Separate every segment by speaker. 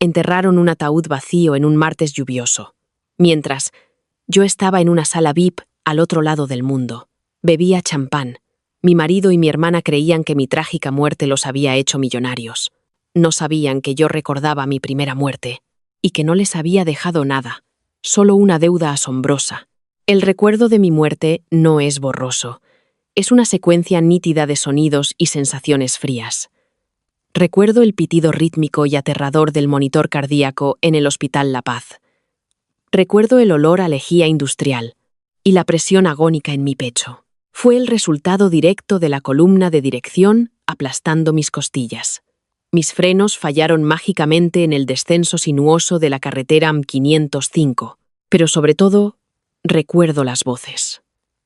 Speaker 1: Enterraron un ataúd vacío en un martes lluvioso, mientras yo estaba en una sala VIP al otro lado del mundo. Bebía champán. Mi marido y mi hermana creían que mi trágica muerte los había hecho millonarios. No sabían que yo recordaba mi primera muerte y que no les había dejado nada, solo una deuda asombrosa. El recuerdo de mi muerte no es borroso. Es una secuencia nítida de sonidos y sensaciones frías. Recuerdo el pitido rítmico y aterrador del monitor cardíaco en el Hospital La Paz. Recuerdo el olor a lejía industrial y la presión agónica en mi pecho. Fue el resultado directo de la columna de dirección aplastando mis costillas. Mis frenos fallaron mágicamente en el descenso sinuoso de la carretera M505, pero sobre todo, recuerdo las voces.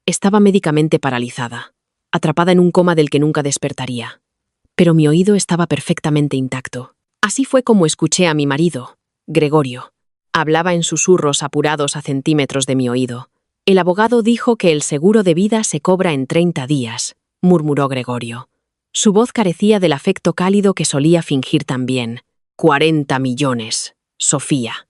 Speaker 1: Estaba médicamente paralizada, atrapada en un coma del que nunca despertaría. Pero mi oído estaba perfectamente intacto. Así fue como escuché a mi marido, Gregorio. Hablaba en susurros apurados a centímetros de mi oído. El abogado dijo que el seguro de vida se cobra en 30 días, murmuró Gregorio. Su voz carecía del afecto cálido que solía fingir también. 40 millones, Sofía.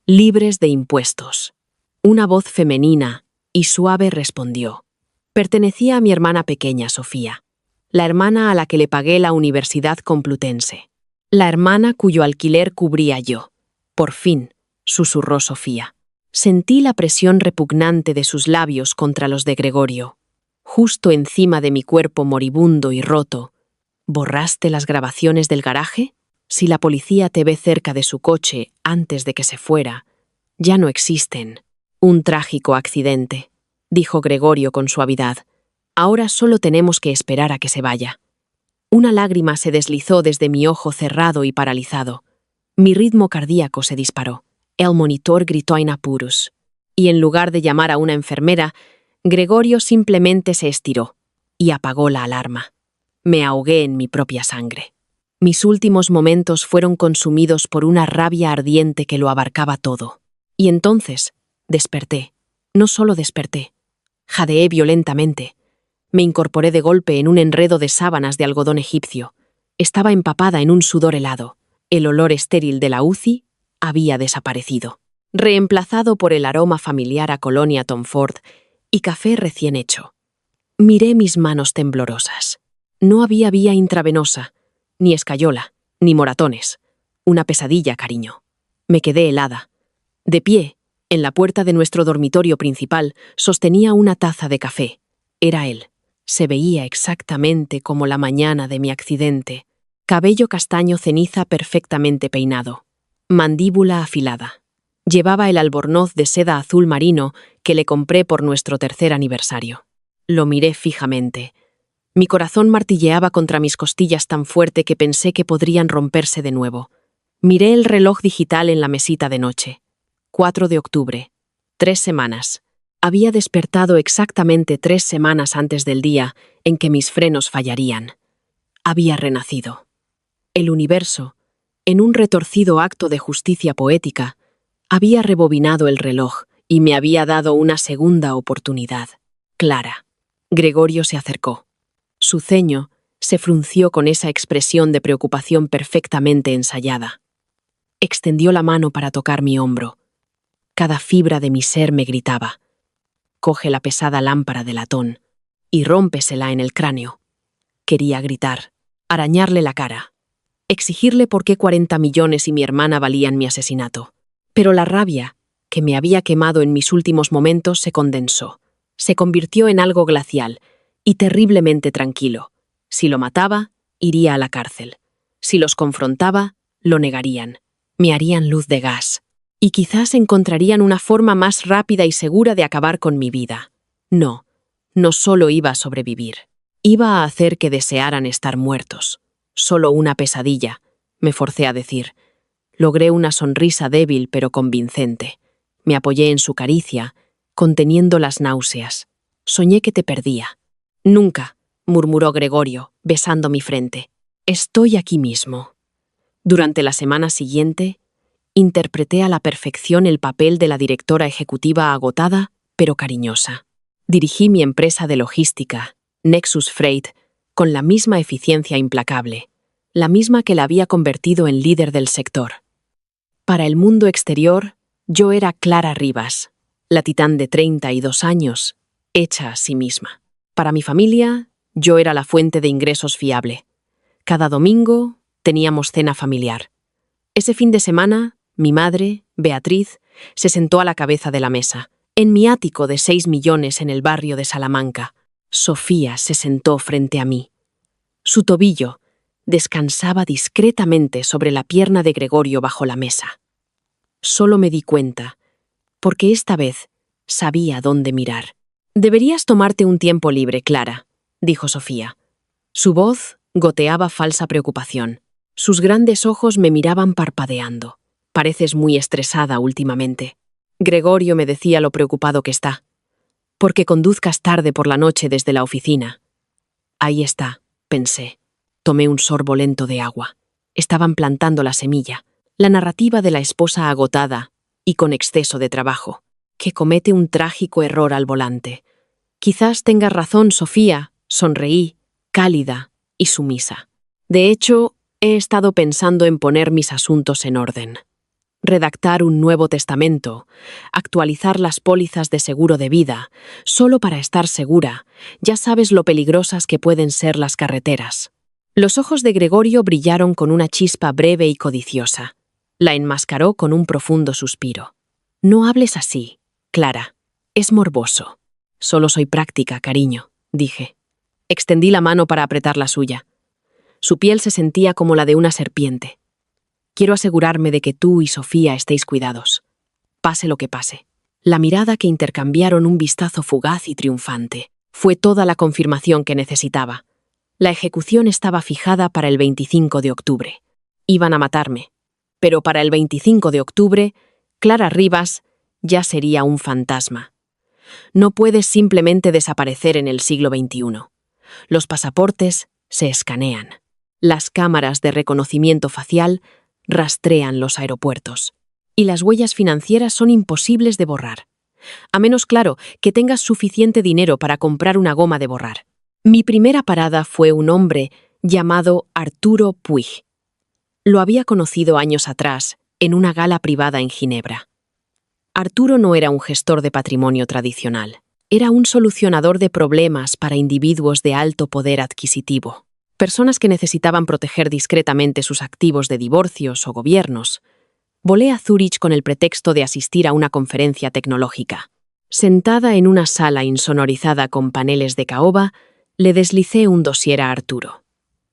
Speaker 1: Libres de impuestos. Una voz femenina y suave respondió. Pertenecía a mi hermana pequeña, Sofía. La hermana a la que le pagué la Universidad Complutense. La hermana cuyo alquiler cubría yo. Por fin, susurró Sofía. Sentí la presión repugnante de sus labios contra los de Gregorio. Justo encima de mi cuerpo moribundo y roto. ¿Borraste las grabaciones del garaje? Si la policía te ve cerca de su coche antes de que se fuera, ya no existen. Un trágico accidente, dijo Gregorio con suavidad. Ahora solo tenemos que esperar a que se vaya. Una lágrima se deslizó desde mi ojo cerrado y paralizado. Mi ritmo cardíaco se disparó. El monitor gritó en apuros. Y en lugar de llamar a una enfermera, Gregorio simplemente se estiró y apagó la alarma. Me ahogué en mi propia sangre. Mis últimos momentos fueron consumidos por una rabia ardiente que lo abarcaba todo. Y entonces, desperté. No solo desperté. Jadeé violentamente. Me incorporé de golpe en un enredo de sábanas de algodón egipcio. Estaba empapada en un sudor helado. El olor estéril de la UCI había desaparecido, reemplazado por el aroma familiar a colonia Tom Ford y café recién hecho. Miré mis manos temblorosas. No había vía intravenosa, ni escayola, ni moratones. Una pesadilla, cariño. Me quedé helada. De pie, en la puerta de nuestro dormitorio principal, sostenía una taza de café. Era él. Se veía exactamente como la mañana de mi accidente. Cabello castaño ceniza perfectamente peinado. Mandíbula afilada. Llevaba el albornoz de seda azul marino que le compré por nuestro 3er aniversario. Lo miré fijamente. Mi corazón martilleaba contra mis costillas tan fuerte que pensé que podrían romperse de nuevo. Miré el reloj digital en la mesita de noche. 4 de octubre. 3 semanas. Había despertado exactamente 3 semanas antes del día en que mis frenos fallarían. Había renacido. El universo, en un retorcido acto de justicia poética, había rebobinado el reloj y me había dado una segunda oportunidad. Clara. Gregorio se acercó. Su ceño se frunció con esa expresión de preocupación perfectamente ensayada. Extendió la mano para tocar mi hombro. Cada fibra de mi ser me gritaba. Coge la pesada lámpara de latón y rómpesela en el cráneo. Quería gritar, arañarle la cara, exigirle por qué 40 millones y mi hermana valían mi asesinato. Pero la rabia, que me había quemado en mis últimos momentos, se condensó. Se convirtió en algo glacial y terriblemente tranquilo. Si lo mataba, iría a la cárcel. Si los confrontaba, lo negarían. Me harían luz de gas. Y quizás encontrarían una forma más rápida y segura de acabar con mi vida. No, no solo iba a sobrevivir. Iba a hacer que desearan estar muertos. Solo una pesadilla, me forcé a decir. Logré una sonrisa débil pero convincente. Me apoyé en su caricia, conteniendo las náuseas. Soñé que te perdía. Nunca, murmuró Gregorio, besando mi frente. Estoy aquí mismo. Durante la semana siguiente, interpreté a la perfección el papel de la directora ejecutiva agotada, pero cariñosa. Dirigí mi empresa de logística, Nexus Freight, con la misma eficiencia implacable, la misma que la había convertido en líder del sector. Para el mundo exterior, yo era Clara Rivas, la titán de 32 años, hecha a sí misma. Para mi familia, yo era la fuente de ingresos fiable. Cada domingo teníamos cena familiar. Ese fin de semana, mi madre, Beatriz, se sentó a la cabeza de la mesa. En mi ático de 6 millones en el barrio de Salamanca, Sofía se sentó frente a mí. Su tobillo descansaba discretamente sobre la pierna de Gregorio bajo la mesa. Solo me di cuenta, porque esta vez sabía dónde mirar. «Deberías tomarte un tiempo libre, Clara», dijo Sofía. Su voz goteaba falsa preocupación. Sus grandes ojos me miraban parpadeando. «Pareces muy estresada últimamente». Gregorio me decía lo preocupado que está. «Porque conduzcas tarde por la noche desde la oficina». Ahí está, pensé. Tomé un sorbo lento de agua. Estaban plantando la semilla, la narrativa de la esposa agotada y con exceso de trabajo, que comete un trágico error al volante. «Quizás tengas razón, Sofía», sonreí, cálida y sumisa. De hecho, he estado pensando en poner mis asuntos en orden. Redactar un nuevo testamento, actualizar las pólizas de seguro de vida, solo para estar segura. Ya sabes lo peligrosas que pueden ser las carreteras. Los ojos de Gregorio brillaron con una chispa breve y codiciosa. La enmascaró con un profundo suspiro. «No hables así, Clara. Es morboso». «Solo soy práctica, cariño», dije. Extendí la mano para apretar la suya. Su piel se sentía como la de una serpiente. «Quiero asegurarme de que tú y Sofía estéis cuidados. Pase lo que pase». La mirada que intercambiaron, un vistazo fugaz y triunfante, fue toda la confirmación que necesitaba. La ejecución estaba fijada para el 25 de octubre. Iban a matarme. Pero para el 25 de octubre, Clara Rivas ya sería un fantasma. No puedes simplemente desaparecer en el siglo XXI. Los pasaportes se escanean. Las cámaras de reconocimiento facial rastrean los aeropuertos. Y las huellas financieras son imposibles de borrar. A menos, claro, que tengas suficiente dinero para comprar una goma de borrar. Mi primera parada fue un hombre llamado Arturo Puig. Lo había conocido años atrás, en una gala privada en Ginebra. Arturo no era un gestor de patrimonio tradicional. Era un solucionador de problemas para individuos de alto poder adquisitivo. Personas que necesitaban proteger discretamente sus activos de divorcios o gobiernos. Volé a Zúrich con el pretexto de asistir a una conferencia tecnológica. Sentada en una sala insonorizada con paneles de caoba, le deslicé un dossier a Arturo.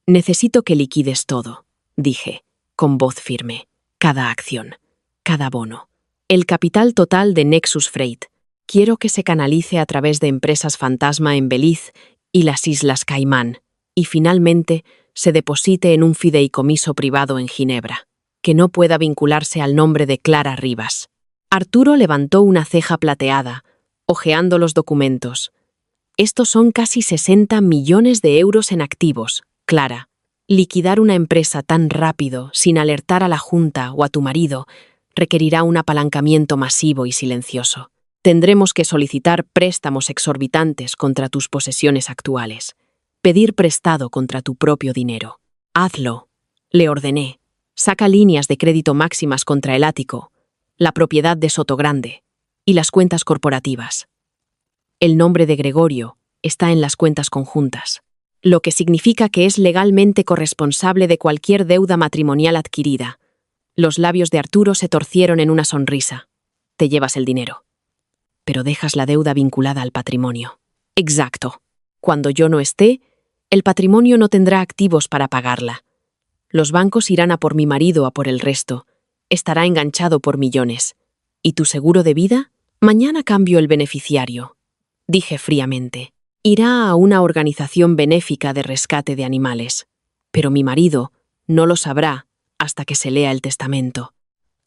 Speaker 1: «Necesito que liquides todo», dije, con voz firme. «Cada acción, cada bono. El capital total de Nexus Freight. Quiero que se canalice a través de empresas fantasma en Belice y las Islas Caimán, y finalmente se deposite en un fideicomiso privado en Ginebra, que no pueda vincularse al nombre de Clara Rivas». Arturo levantó una ceja plateada, hojeando los documentos. «Estos son casi 60 millones de euros en activos, Clara. Liquidar una empresa tan rápido, sin alertar a la Junta o a tu marido, requerirá un apalancamiento masivo y silencioso. Tendremos que solicitar préstamos exorbitantes contra tus posesiones actuales. Pedir prestado contra tu propio dinero. Hazlo», le ordené. «Saca líneas de crédito máximas contra el ático, la propiedad de Sotogrande y las cuentas corporativas. El nombre de Gregorio está en las cuentas conjuntas, lo que significa que es legalmente corresponsable de cualquier deuda matrimonial adquirida». Los labios de Arturo se torcieron en una sonrisa. «Te llevas el dinero. Pero dejas la deuda vinculada al patrimonio». «Exacto. Cuando yo no esté, el patrimonio no tendrá activos para pagarla. Los bancos irán a por mi marido o a por el resto. Estará enganchado por millones. ¿Y tu seguro de vida? Mañana cambio el beneficiario», dije fríamente. «Irá a una organización benéfica de rescate de animales. Pero mi marido no lo sabrá hasta que se lea el testamento».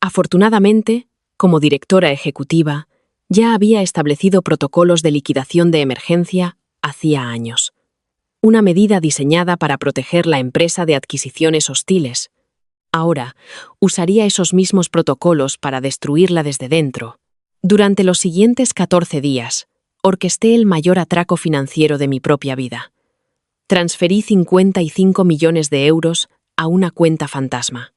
Speaker 1: Afortunadamente, como directora ejecutiva, ya había establecido protocolos de liquidación de emergencia hacía años. Una medida diseñada para proteger la empresa de adquisiciones hostiles. Ahora, usaría esos mismos protocolos para destruirla desde dentro. Durante los siguientes 14 días, orquesté el mayor atraco financiero de mi propia vida. Transferí 55 millones de euros a una cuenta fantasma,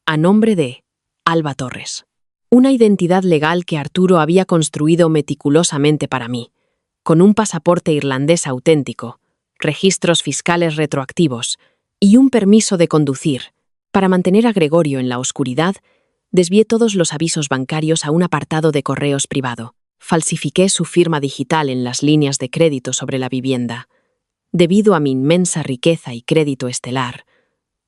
Speaker 1: a nombre de Alba Torres. Una identidad legal que Arturo había construido meticulosamente para mí, con un pasaporte irlandés auténtico, registros fiscales retroactivos y un permiso de conducir. Para mantener a Gregorio en la oscuridad, desvié todos los avisos bancarios a un apartado de correos privado. Falsifiqué su firma digital en las líneas de crédito sobre la vivienda. Debido a mi inmensa riqueza y crédito estelar,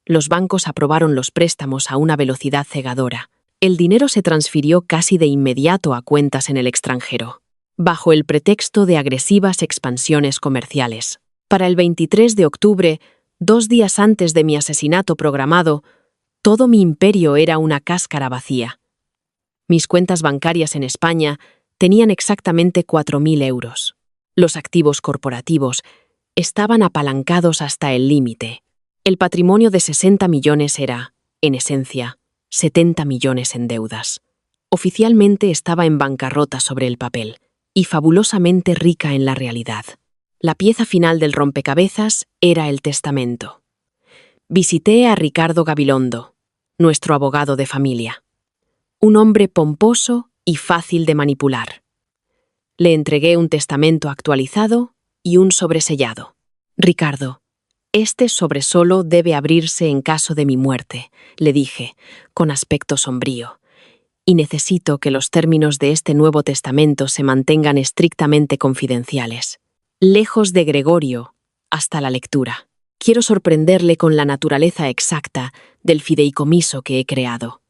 Speaker 1: los bancos aprobaron los préstamos a una velocidad cegadora. El dinero se transfirió casi de inmediato a cuentas en el extranjero, bajo el pretexto de agresivas expansiones comerciales. Para el 23 de octubre, 2 días antes de mi asesinato programado, todo mi imperio era una cáscara vacía. Mis cuentas bancarias en España tenían exactamente 4.000 euros. Los activos corporativos estaban apalancados hasta el límite. El patrimonio de 60 millones era, en esencia, 70 millones en deudas. Oficialmente estaba en bancarrota sobre el papel y fabulosamente rica en la realidad. La pieza final del rompecabezas era el testamento. Visité a Ricardo Gabilondo, nuestro abogado de familia. Un hombre pomposo y fácil de manipular. Le entregué un testamento actualizado y un sobresellado. Ricardo, este sobre solo debe abrirse en caso de mi muerte, le dije, con aspecto sombrío, y necesito que los términos de este nuevo testamento se mantengan estrictamente confidenciales. Lejos de Gregorio, hasta la lectura. Quiero sorprenderle con la naturaleza exacta del fideicomiso que he creado.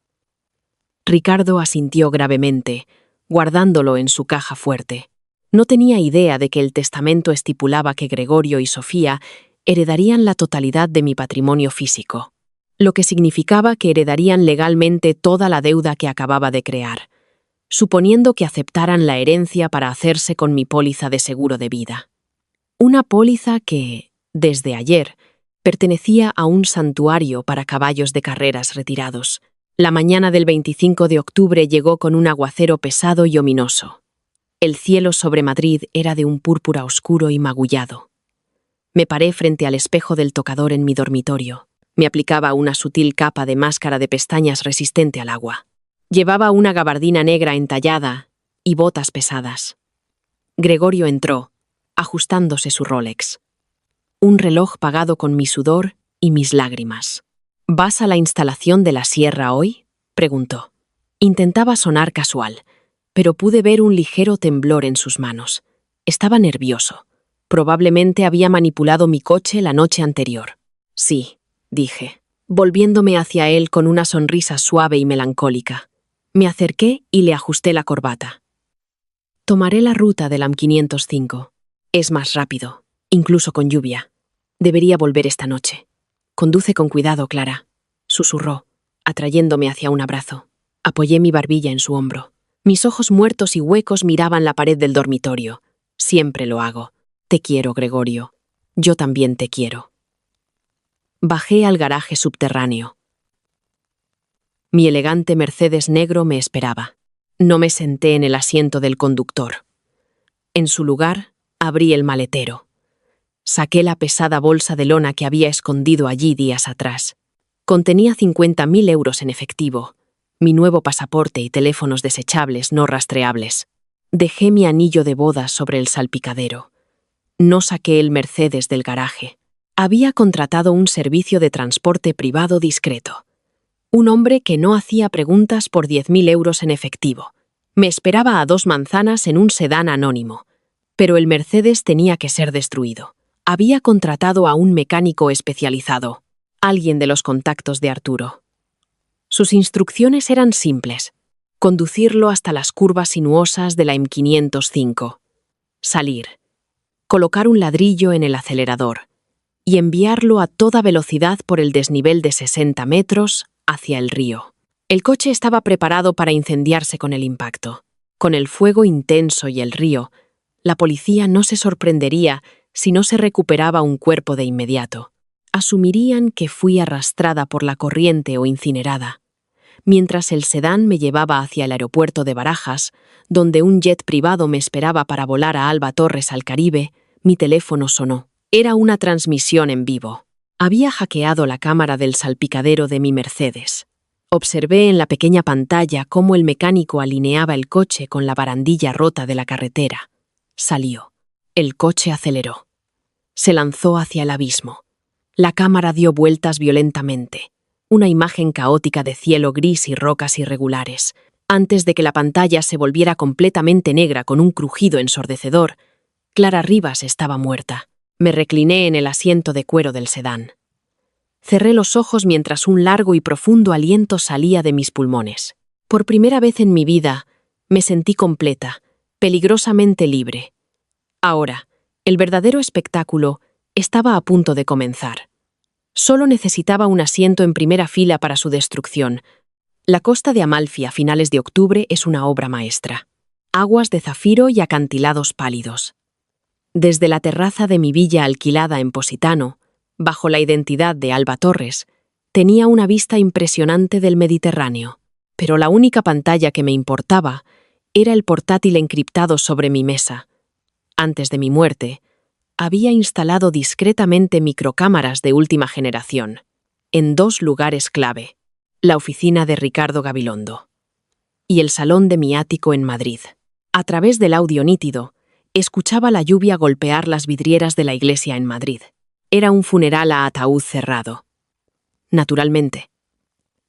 Speaker 1: Ricardo asintió gravemente, guardándolo en su caja fuerte. No tenía idea de que el testamento estipulaba que Gregorio y Sofía heredarían la totalidad de mi patrimonio físico, lo que significaba que heredarían legalmente toda la deuda que acababa de crear, suponiendo que aceptaran la herencia para hacerse con mi póliza de seguro de vida. Una póliza que, desde ayer, pertenecía a un santuario para caballos de carreras retirados. La mañana del 25 de octubre llegó con un aguacero pesado y ominoso. El cielo sobre Madrid era de un púrpura oscuro y magullado. Me paré frente al espejo del tocador en mi dormitorio. Me aplicaba una sutil capa de máscara de pestañas resistente al agua. Llevaba una gabardina negra entallada y botas pesadas. Gregorio entró, ajustándose su Rolex. Un reloj pagado con mi sudor y mis lágrimas. ¿Vas a la instalación de la sierra hoy?, preguntó. Intentaba sonar casual, pero pude ver un ligero temblor en sus manos. Estaba nervioso. Probablemente había manipulado mi coche la noche anterior. Sí, dije, volviéndome hacia él con una sonrisa suave y melancólica. Me acerqué y le ajusté la corbata. Tomaré la ruta del AM505. Es más rápido, incluso con lluvia. Debería volver esta noche. Conduce con cuidado, Clara, susurró, atrayéndome hacia un abrazo. Apoyé mi barbilla en su hombro. Mis ojos muertos y huecos miraban la pared del dormitorio. Siempre lo hago. Te quiero, Gregorio. Yo también te quiero. Bajé al garaje subterráneo. Mi elegante Mercedes negro me esperaba. No me senté en el asiento del conductor. En su lugar, abrí el maletero. Saqué la pesada bolsa de lona que había escondido allí días atrás. Contenía 50.000 euros en efectivo, mi nuevo pasaporte y teléfonos desechables no rastreables. Dejé mi anillo de bodas sobre el salpicadero. No saqué el Mercedes del garaje. Había contratado un servicio de transporte privado discreto. Un hombre que no hacía preguntas por 10.000 euros en efectivo. Me esperaba a 2 manzanas en un sedán anónimo. Pero el Mercedes tenía que ser destruido. Había contratado a un mecánico especializado, alguien de los contactos de Arturo. Sus instrucciones eran simples: conducirlo hasta las curvas sinuosas de la AM505, salir, colocar un ladrillo en el acelerador y enviarlo a toda velocidad por el desnivel de 60 metros hacia el río. El coche estaba preparado para incendiarse con el impacto. Con el fuego intenso y el río, la policía no se sorprendería si no se recuperaba un cuerpo de inmediato. Asumirían que fui arrastrada por la corriente o incinerada. Mientras el sedán me llevaba hacia el aeropuerto de Barajas, donde un jet privado me esperaba para volar a Alba Torres al Caribe, mi teléfono sonó. Era una transmisión en vivo. Había hackeado la cámara del salpicadero de mi Mercedes. Observé en la pequeña pantalla cómo el mecánico alineaba el coche con la barandilla rota de la carretera. Salió. El coche aceleró. Se lanzó hacia el abismo. La cámara dio vueltas violentamente. Una imagen caótica de cielo gris y rocas irregulares. Antes de que la pantalla se volviera completamente negra con un crujido ensordecedor, Clara Rivas estaba muerta. Me recliné en el asiento de cuero del sedán. Cerré los ojos mientras un largo y profundo aliento salía de mis pulmones. Por primera vez en mi vida, me sentí completa, peligrosamente libre. Ahora, el verdadero espectáculo estaba a punto de comenzar. Solo necesitaba un asiento en primera fila para su destrucción. La costa de Amalfi a finales de octubre es una obra maestra. Aguas de zafiro y acantilados pálidos. Desde la terraza de mi villa alquilada en Positano, bajo la identidad de Alba Torres, tenía una vista impresionante del Mediterráneo, pero la única pantalla que me importaba era el portátil encriptado sobre mi mesa. Antes de mi muerte, había instalado discretamente microcámaras de última generación, en 2 lugares clave, la oficina de Ricardo Gabilondo y el salón de mi ático en Madrid. A través del audio nítido, escuchaba la lluvia golpear las vidrieras de la iglesia en Madrid. Era un funeral a ataúd cerrado. Naturalmente.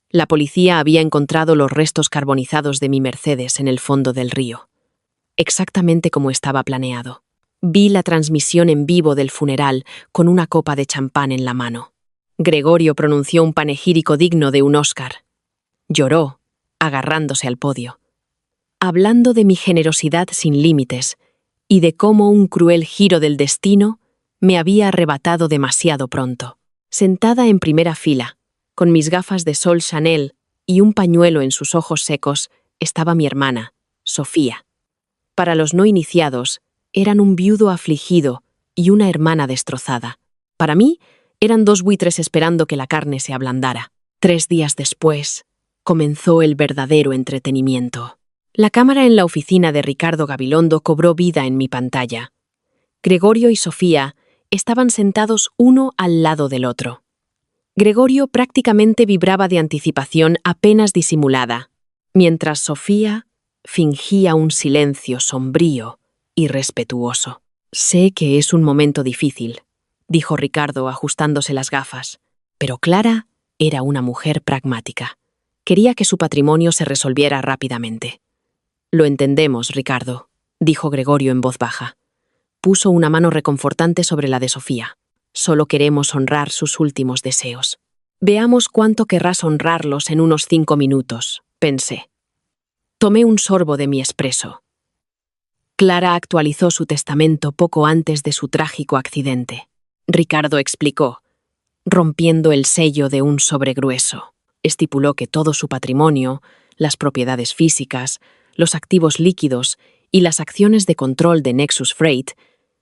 Speaker 1: La policía había encontrado los restos carbonizados de mi Mercedes en el fondo del río. Exactamente como estaba planeado. Vi la transmisión en vivo del funeral con una copa de champán en la mano. Gregorio pronunció un panegírico digno de un Oscar. Lloró, agarrándose al podio. Hablando de mi generosidad sin límites y de cómo un cruel giro del destino me había arrebatado demasiado pronto. Sentada en primera fila, con mis gafas de sol Chanel y un pañuelo en sus ojos secos, estaba mi hermana, Sofía. Para los no iniciados, eran un viudo afligido y una hermana destrozada. Para mí, eran 2 buitres esperando que la carne se ablandara. 3 días después, comenzó el verdadero entretenimiento. La cámara en la oficina de Ricardo Gabilondo cobró vida en mi pantalla. Gregorio y Sofía estaban sentados uno al lado del otro. Gregorio prácticamente vibraba de anticipación apenas disimulada, mientras Sofía fingía un silencio sombrío y respetuoso. Sé que es un momento difícil, dijo Ricardo ajustándose las gafas, pero Clara era una mujer pragmática. Quería que su patrimonio se resolviera rápidamente. Lo entendemos, Ricardo, dijo Gregorio en voz baja. Puso una mano reconfortante sobre la de Sofía. Solo queremos honrar sus últimos deseos. Veamos cuánto querrás honrarlos en unos 5 minutos, pensé. Tomé un sorbo de mi espresso. Clara actualizó su testamento poco antes de su trágico accidente. Ricardo explicó, rompiendo el sello de un sobregrueso. Estipuló que todo su patrimonio, las propiedades físicas, los activos líquidos y las acciones de control de Nexus Freight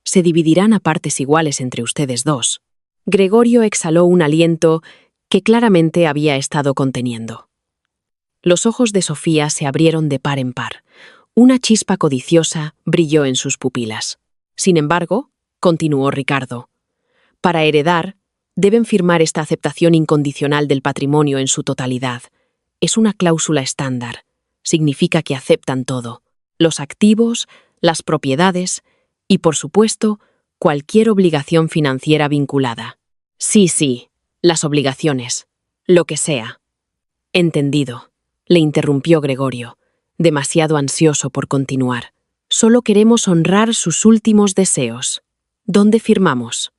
Speaker 1: se dividirán a partes iguales entre ustedes 2. Gregorio exhaló un aliento que claramente había estado conteniendo. Los ojos de Sofía se abrieron de par en par. Una chispa codiciosa brilló en sus pupilas. Sin embargo, continuó Ricardo, para heredar, deben firmar esta aceptación incondicional del patrimonio en su totalidad. Es una cláusula estándar. Significa que aceptan todo. Los activos, las propiedades y, por supuesto, cualquier obligación financiera vinculada. Sí, las obligaciones. Lo que sea. Entendido, le interrumpió Gregorio, demasiado ansioso por continuar. Solo queremos honrar sus últimos deseos. ¿Dónde firmamos?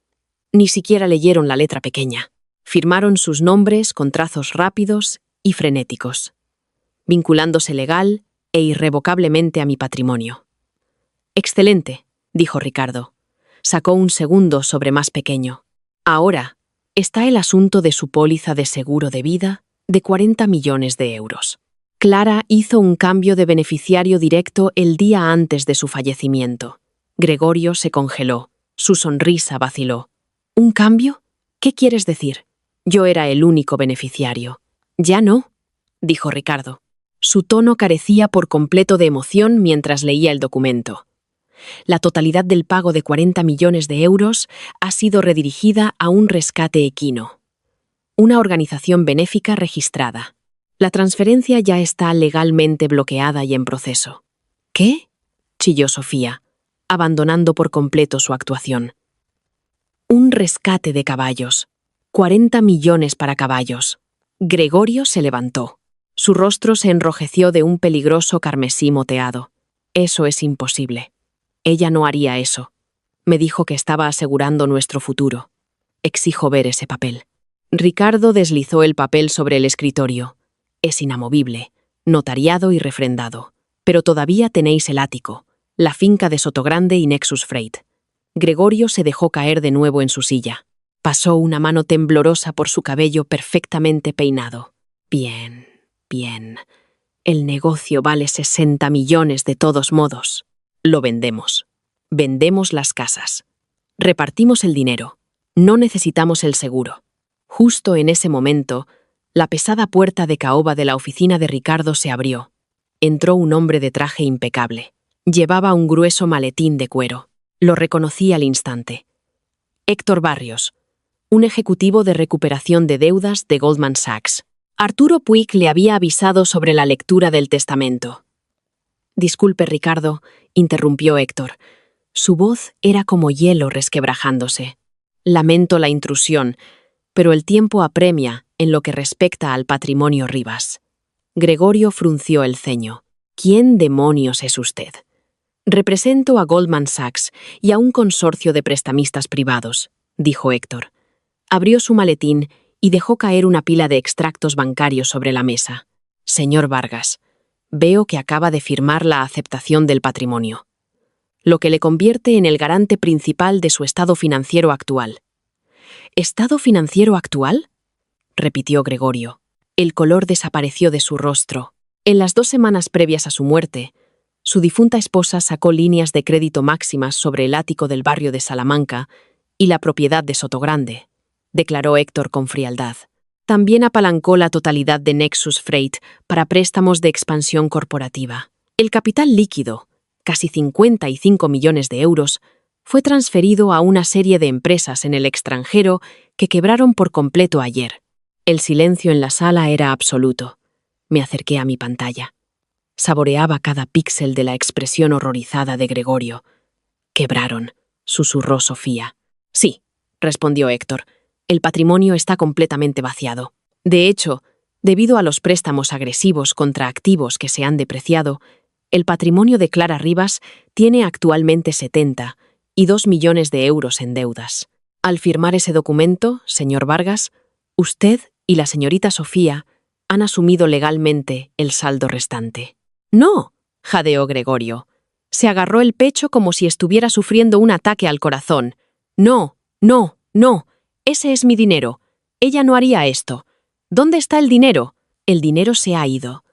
Speaker 1: Ni siquiera leyeron la letra pequeña. Firmaron sus nombres con trazos rápidos y frenéticos, vinculándose legal e irrevocablemente a mi patrimonio. Excelente, dijo Ricardo. Sacó un segundo sobre más pequeño. Ahora está el asunto de su póliza de seguro de vida de 40 millones de euros. Clara hizo un cambio de beneficiario directo el día antes de su fallecimiento. Gregorio se congeló. Su sonrisa vaciló. ¿Un cambio? ¿Qué quieres decir? Yo era el único beneficiario. Ya no, dijo Ricardo. Su tono carecía por completo de emoción mientras leía el documento. La totalidad del pago de 40 millones de euros ha sido redirigida a un rescate equino, una organización benéfica registrada. La transferencia ya está legalmente bloqueada y en proceso. ¿Qué? Chilló Sofía, abandonando por completo su actuación. Un rescate de caballos. 40 millones para caballos. Gregorio se levantó. Su rostro se enrojeció de un peligroso carmesí moteado. Eso es imposible. Ella no haría eso. Me dijo que estaba asegurando nuestro futuro. Exijo ver ese papel. Ricardo deslizó el papel sobre el escritorio. Es inamovible, notariado y refrendado. Pero todavía tenéis el ático, la finca de Sotogrande y Nexus Freight. Gregorio se dejó caer de nuevo en su silla. Pasó una mano temblorosa por su cabello perfectamente peinado. Bien, bien. El negocio vale 60 millones de todos modos. Lo vendemos. Vendemos las casas. Repartimos el dinero. No necesitamos el seguro. Justo en ese momento, la pesada puerta de caoba de la oficina de Ricardo se abrió. Entró un hombre de traje impecable. Llevaba un grueso maletín de cuero. Lo reconocí al instante. Héctor Barrios, un ejecutivo de recuperación de deudas de Goldman Sachs. Arturo Puig le había avisado sobre la lectura del testamento. Disculpe, Ricardo, interrumpió Héctor. Su voz era como hielo resquebrajándose. Lamento la intrusión, pero el tiempo apremia en lo que respecta al patrimonio Rivas. Gregorio frunció el ceño. ¿Quién demonios es usted? Represento a Goldman Sachs y a un consorcio de prestamistas privados, dijo Héctor. Abrió su maletín y dejó caer una pila de extractos bancarios sobre la mesa. Señor Vargas, veo que acaba de firmar la aceptación del patrimonio, lo que le convierte en el garante principal de su estado financiero actual. ¿Estado financiero actual?, repitió Gregorio. El color desapareció de su rostro. En las 2 semanas previas a su muerte, su difunta esposa sacó líneas de crédito máximas sobre el ático del barrio de Salamanca y la propiedad de Sotogrande, declaró Héctor con frialdad. También apalancó la totalidad de Nexus Freight para préstamos de expansión corporativa. El capital líquido, casi 55 millones de euros, fue transferido a una serie de empresas en el extranjero que quebraron por completo ayer. El silencio en la sala era absoluto. Me acerqué a mi pantalla. Saboreaba cada píxel de la expresión horrorizada de Gregorio. «Quebraron», susurró Sofía. «Sí», respondió Héctor. «El patrimonio está completamente vaciado. De hecho, debido a los préstamos agresivos contra activos que se han depreciado, el patrimonio de Clara Rivas tiene actualmente 72 millones de euros en deudas. Al firmar ese documento, señor Vargas, usted y la señorita Sofía han asumido legalmente el saldo restante». «No», jadeó Gregorio. Se agarró el pecho como si estuviera sufriendo un ataque al corazón. «No, no, no. Ese es mi dinero. Ella no haría esto. ¿Dónde está el dinero?» «El dinero se ha ido»,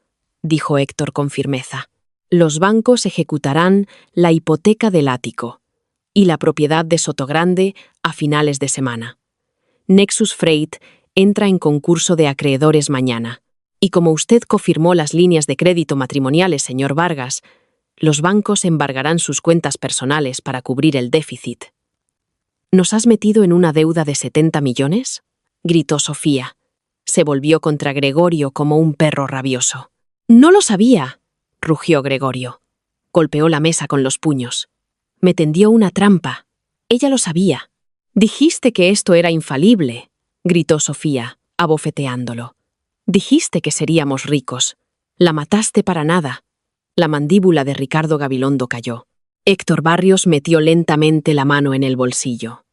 Speaker 1: dijo Héctor con firmeza. «Los bancos ejecutarán la hipoteca del ático y la propiedad de Sotogrande a finales de semana. Nexus Freight entra en concurso de acreedores mañana. Y como usted confirmó las líneas de crédito matrimoniales, señor Vargas, los bancos embargarán sus cuentas personales para cubrir el déficit». «¿Nos has metido en una deuda de 70 millones?» gritó Sofía. Se volvió contra Gregorio como un perro rabioso. «No lo sabía», rugió Gregorio. Golpeó la mesa con los puños. «Me tendió una trampa. Ella lo sabía». «Dijiste que esto era infalible», gritó Sofía, abofeteándolo. «Dijiste que seríamos ricos. La mataste para nada». La mandíbula de Ricardo Gabilondo cayó. Héctor Barrios metió lentamente la mano en el bolsillo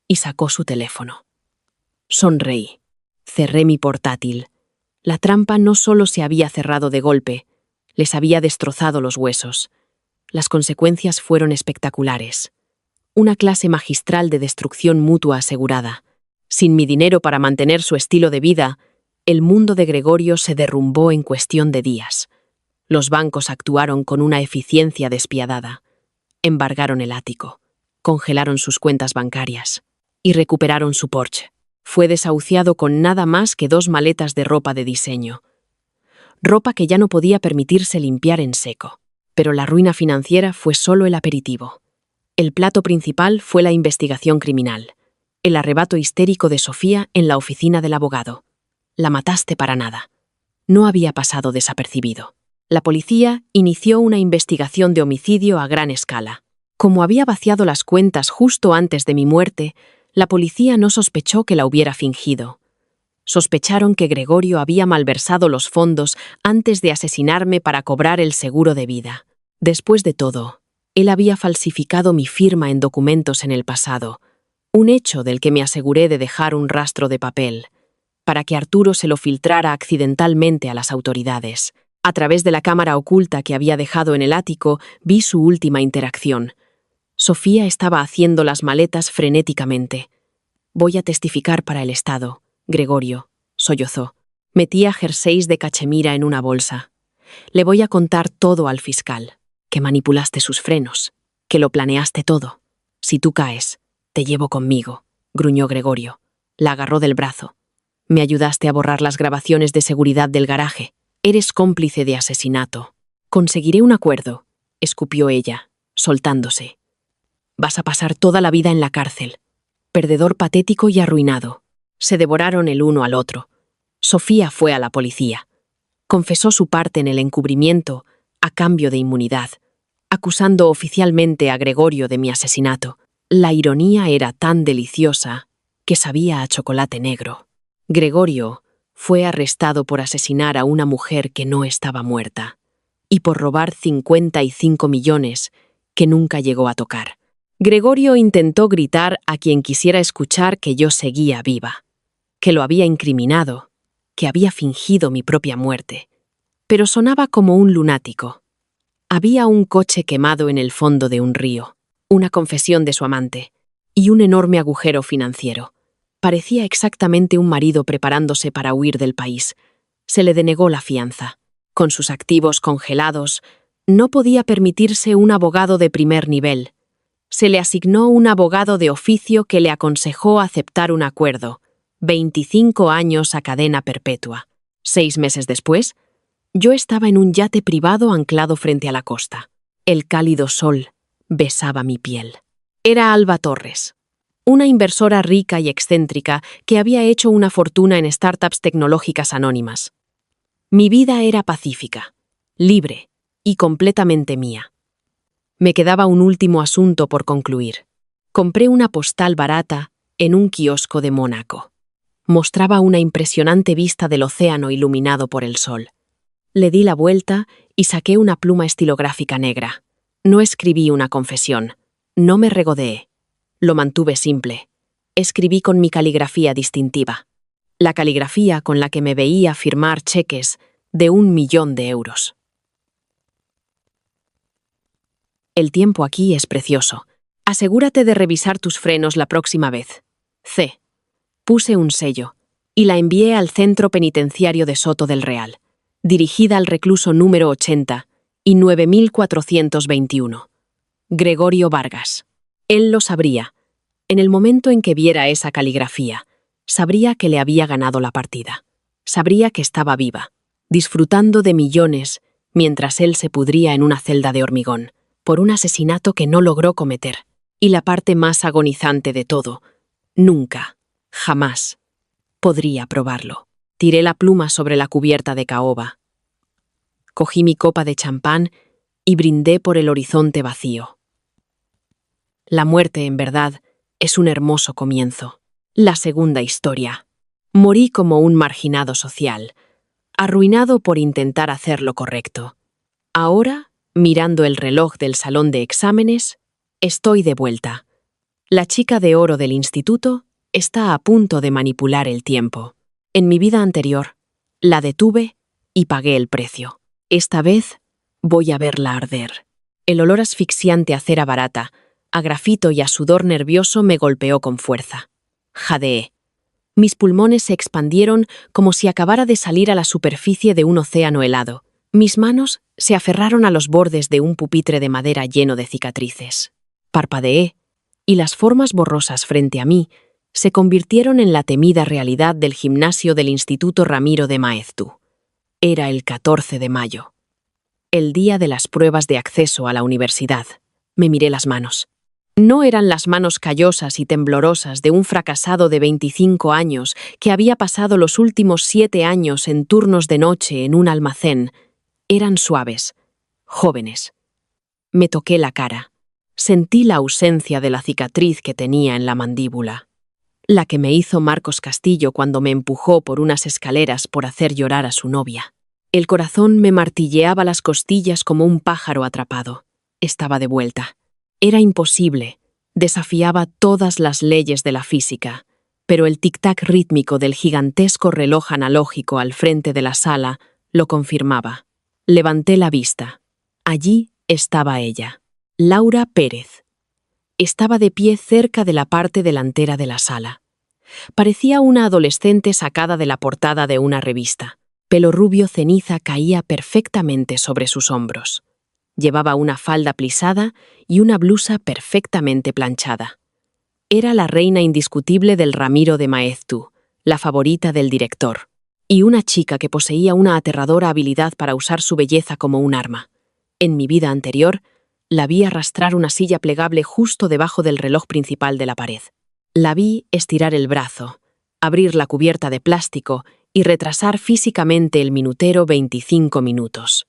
Speaker 1: y sacó su teléfono. Sonreí. Cerré mi portátil. La trampa no solo se había cerrado de golpe, les había destrozado los huesos. Las consecuencias fueron espectaculares. Una clase magistral de destrucción mutua asegurada. Sin mi dinero para mantener su estilo de vida, el mundo de Gregorio se derrumbó en cuestión de días. Los bancos actuaron con una eficiencia despiadada. Embargaron el ático, congelaron sus cuentas bancarias y recuperaron su Porsche. Fue desahuciado con nada más que 2 maletas de ropa de diseño. Ropa que ya no podía permitirse limpiar en seco. Pero la ruina financiera fue solo el aperitivo. El plato principal fue la investigación criminal. El arrebato histérico de Sofía en la oficina del abogado. «La mataste para nada». no había pasado desapercibido. La policía inició una investigación de homicidio a gran escala. Como había vaciado las cuentas justo antes de mi muerte, la policía no sospechó que la hubiera fingido. Sospecharon que Gregorio había malversado los fondos antes de asesinarme para cobrar el seguro de vida. Después de todo, él había falsificado mi firma en documentos en el pasado, un hecho del que me aseguré de dejar un rastro de papel, para que Arturo se lo filtrara accidentalmente a las autoridades. A través de la cámara oculta que había dejado en el ático, vi su última interacción. Sofía estaba haciendo las maletas frenéticamente. «Voy a testificar para el Estado, Gregorio», sollozó. Metía jerseys de cachemira en una bolsa. «Le voy a contar todo al fiscal. Que manipulaste sus frenos, que lo planeaste todo. Si tú caes, te llevo conmigo», gruñó Gregorio. La agarró del brazo. «Me ayudaste a borrar las grabaciones de seguridad del garaje. Eres cómplice de asesinato». «Conseguiré un acuerdo», escupió ella, soltándose. «Vas a pasar toda la vida en la cárcel. Perdedor patético y arruinado». Se devoraron el uno al otro. Sofía fue a la policía. Confesó su parte en el encubrimiento a cambio de inmunidad, acusando oficialmente a Gregorio de mi asesinato. La ironía era tan deliciosa que sabía a chocolate negro. Gregorio fue arrestado por asesinar a una mujer que no estaba muerta y por robar 55 millones que nunca llegó a tocar. Gregorio intentó gritar a quien quisiera escuchar que yo seguía viva, que lo había incriminado, que había fingido mi propia muerte, pero sonaba como un lunático. Había un coche quemado en el fondo de un río, una confesión de su amante y un enorme agujero financiero. Parecía exactamente un marido preparándose para huir del país. Se le denegó la fianza. Con sus activos congelados, no podía permitirse un abogado de primer nivel. Se le asignó un abogado de oficio que le aconsejó aceptar un acuerdo: 25 años a cadena perpetua. 6 meses después, yo estaba en un yate privado anclado frente a la costa. El cálido sol besaba mi piel. Era Alba Torres, una inversora rica y excéntrica que había hecho una fortuna en startups tecnológicas anónimas. Mi vida era pacífica, libre y completamente mía. Me quedaba un último asunto por concluir. Compré una postal barata en un kiosco de Mónaco. Mostraba una impresionante vista del océano iluminado por el sol. Le di la vuelta y saqué una pluma estilográfica negra. No escribí una confesión. No me regodeé. Lo mantuve simple. Escribí con mi caligrafía distintiva. La caligrafía con la que me veía firmar cheques de 1 millón de euros. El tiempo aquí es precioso. Asegúrate de revisar tus frenos la próxima vez. C. Puse un sello y la envié al Centro Penitenciario de Soto del Real, dirigida al recluso número 80 y 9421. Gregorio Vargas. Él lo sabría. En el momento en que viera esa caligrafía, sabría que le había ganado la partida. Sabría que estaba viva, disfrutando de millones mientras él se pudría en una celda de hormigón, por un asesinato que no logró cometer. Y la parte más agonizante de todo, nunca, jamás, podría probarlo. Tiré la pluma sobre la cubierta de caoba. Cogí mi copa de champán y brindé por el horizonte vacío. La muerte, en verdad, es un hermoso comienzo. La segunda historia. Morí como un marginado social, arruinado por intentar hacer lo correcto. Ahora, mirando el reloj del salón de exámenes, estoy de vuelta. La chica de oro del instituto está a punto de manipular el tiempo. En mi vida anterior, la detuve y pagué el precio. Esta vez, voy a verla arder. El olor asfixiante a cera barata, a grafito y a sudor nervioso me golpeó con fuerza. Jadeé. Mis pulmones se expandieron como si acabara de salir a la superficie de un océano helado. Mis manos se aferraron a los bordes de un pupitre de madera lleno de cicatrices. Parpadeé, y las formas borrosas frente a mí se convirtieron en la temida realidad del gimnasio del Instituto Ramiro de Maeztu. Era el 14 de mayo. El día de las pruebas de acceso a la universidad. Me miré las manos. No eran las manos callosas y temblorosas de un fracasado de 25 años que había pasado los últimos 7 años en turnos de noche en un almacén. Eran suaves, jóvenes. Me toqué la cara. Sentí la ausencia de la cicatriz que tenía en la mandíbula, la que me hizo Marcos Castillo cuando me empujó por unas escaleras por hacer llorar a su novia. El corazón me martilleaba las costillas como un pájaro atrapado. Estaba de vuelta. Era imposible. Desafiaba todas las leyes de la física, pero el tic-tac rítmico del gigantesco reloj analógico al frente de la sala lo confirmaba. Levanté la vista. Allí estaba ella, Laura Pérez. Estaba de pie cerca de la parte delantera de la sala. Parecía una adolescente sacada de la portada de una revista. Pelo rubio ceniza caía perfectamente sobre sus hombros. Llevaba una falda plisada y una blusa perfectamente planchada. Era la reina indiscutible del Ramiro de Maeztu, la favorita del director, y una chica que poseía una aterradora habilidad para usar su belleza como un arma. En mi vida anterior, la vi arrastrar una silla plegable justo debajo del reloj principal de la pared. La vi estirar el brazo, abrir la cubierta de plástico y retrasar físicamente el minutero 25 minutos.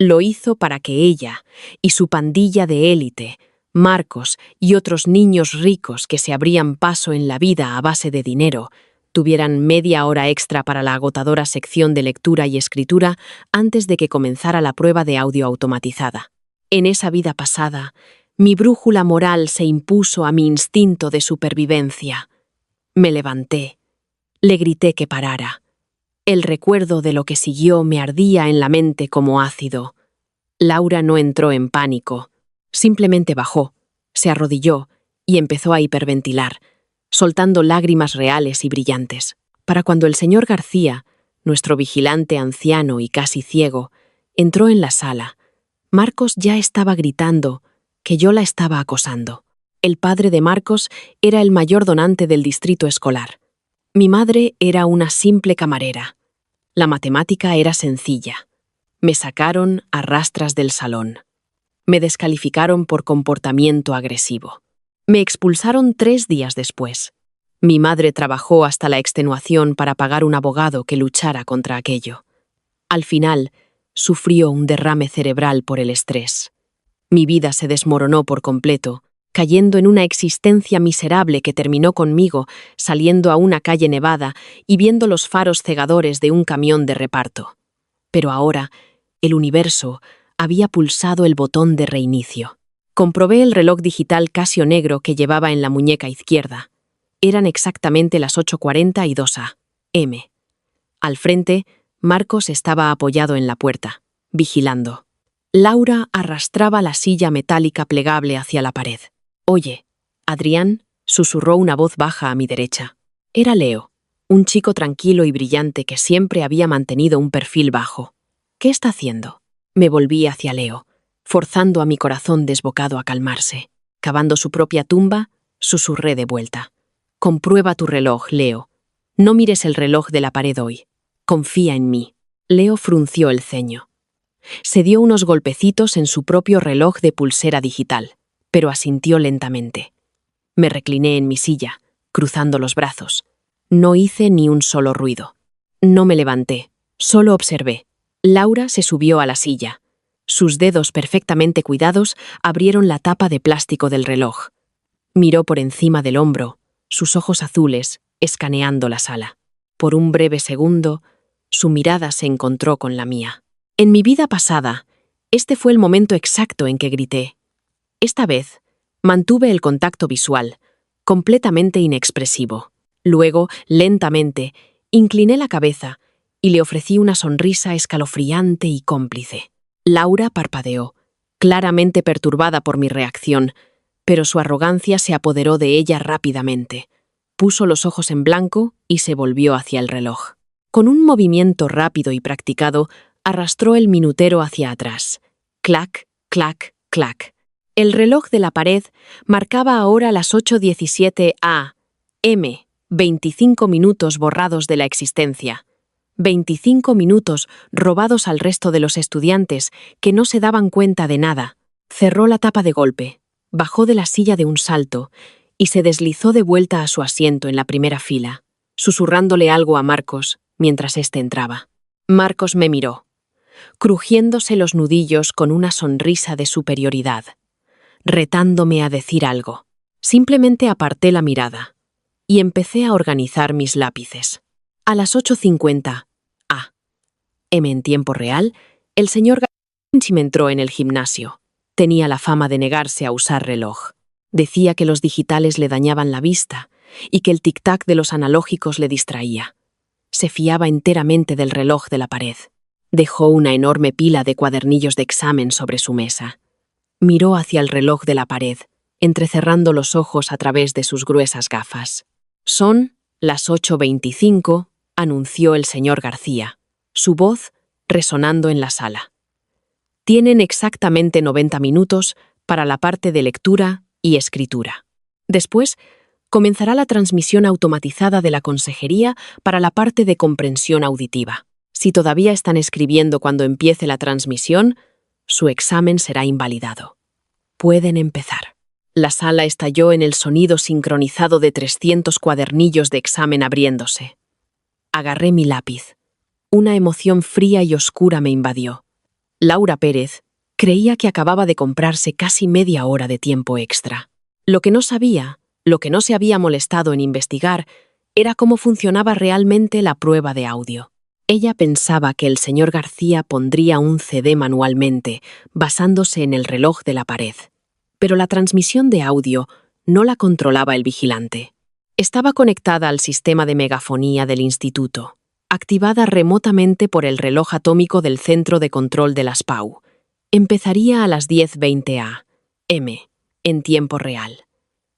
Speaker 1: Lo hizo para que ella y su pandilla de élite, Marcos y otros niños ricos que se abrían paso en la vida a base de dinero, tuvieran media hora extra para la agotadora sección de lectura y escritura antes de que comenzara la prueba de audio automatizada. En esa vida pasada, mi brújula moral se impuso a mi instinto de supervivencia. Me levanté. Le grité que parara. El recuerdo de lo que siguió me ardía en la mente como ácido. Laura no entró en pánico. Simplemente bajó, se arrodilló y empezó a hiperventilar, soltando lágrimas reales y brillantes. Para cuando el señor García, nuestro vigilante anciano y casi ciego, entró en la sala, Marcos ya estaba gritando que yo la estaba acosando. El padre de Marcos era el mayor donante del distrito escolar. Mi madre era una simple camarera. La matemática era sencilla. Me sacaron a rastras del salón. Me descalificaron por comportamiento agresivo. Me expulsaron 3 días después. Mi madre trabajó hasta la extenuación para pagar un abogado que luchara contra aquello. Al final, sufrió un derrame cerebral por el estrés. Mi vida se desmoronó por completo, cayendo en una existencia miserable que terminó conmigo saliendo a una calle nevada y viendo los faros cegadores de un camión de reparto. Pero ahora, el universo había pulsado el botón de reinicio. Comprobé el reloj digital Casio negro que llevaba en la muñeca izquierda. Eran exactamente las 8:42 a.m. Al frente, Marcos estaba apoyado en la puerta, vigilando. Laura arrastraba la silla metálica plegable hacia la pared. «Oye, Adrián», susurró una voz baja a mi derecha. Era Leo, un chico tranquilo y brillante que siempre había mantenido un perfil bajo. «¿Qué está haciendo?» Me volví hacia Leo, forzando a mi corazón desbocado a calmarse. Cavando su propia tumba, susurré de vuelta. «Comprueba tu reloj, Leo. No mires el reloj de la pared hoy. Confía en mí». Leo frunció el ceño. Se dio unos golpecitos en su propio reloj de pulsera digital, pero asintió lentamente. Me recliné en mi silla, cruzando los brazos. No hice ni un solo ruido. No me levanté, solo observé. Laura se subió a la silla. Sus dedos perfectamente cuidados abrieron la tapa de plástico del reloj. Miró por encima del hombro, sus ojos azules, escaneando la sala. Por un breve segundo, su mirada se encontró con la mía. En mi vida pasada, este fue el momento exacto en que grité. Esta vez, mantuve el contacto visual, completamente inexpresivo. Luego, lentamente, incliné la cabeza y le ofrecí una sonrisa escalofriante y cómplice. Laura parpadeó, claramente perturbada por mi reacción, pero su arrogancia se apoderó de ella rápidamente. Puso los ojos en blanco y se volvió hacia el reloj. Con un movimiento rápido y practicado, arrastró el minutero hacia atrás. Clac, clac, clac. El reloj de la pared marcaba ahora las 8:17 a.m., 25 minutos borrados de la existencia. 25 minutos robados al resto de los estudiantes que no se daban cuenta de nada. Cerró la tapa de golpe. Bajó de la silla de un salto y se deslizó de vuelta a su asiento en la primera fila, susurrándole algo a Marcos mientras éste entraba. Marcos me miró, crujiéndose los nudillos con una sonrisa de superioridad, retándome a decir algo. Simplemente aparté la mirada y empecé a organizar mis lápices. A las 8:50 a.m. en tiempo real, el señor García me entró en el gimnasio. Tenía la fama de negarse a usar reloj. Decía que los digitales le dañaban la vista y que el tic-tac de los analógicos le distraía. Se fiaba enteramente del reloj de la pared. Dejó una enorme pila de cuadernillos de examen sobre su mesa. Miró hacia el reloj de la pared, entrecerrando los ojos a través de sus gruesas gafas. «Son las 8:25», anunció el señor García, su voz resonando en la sala. «Tienen exactamente 90 minutos para la parte de lectura y escritura. Después, comenzará la transmisión automatizada de la consejería para la parte de comprensión auditiva. Si todavía están escribiendo cuando empiece la transmisión, su examen será invalidado. Pueden empezar». La sala estalló en el sonido sincronizado de 300 cuadernillos de examen abriéndose. Agarré mi lápiz. Una emoción fría y oscura me invadió. Laura Pérez creía que acababa de comprarse casi media hora de tiempo extra. Lo que no sabía, lo que no se había molestado en investigar, era cómo funcionaba realmente la prueba de audio. Ella pensaba que el señor García pondría un CD manualmente, basándose en el reloj de la pared. Pero la transmisión de audio no la controlaba el vigilante. Estaba conectada al sistema de megafonía del instituto, activada remotamente por el reloj atómico del Centro de Control de las PAU. Empezaría a las 10:20 a.m., en tiempo real,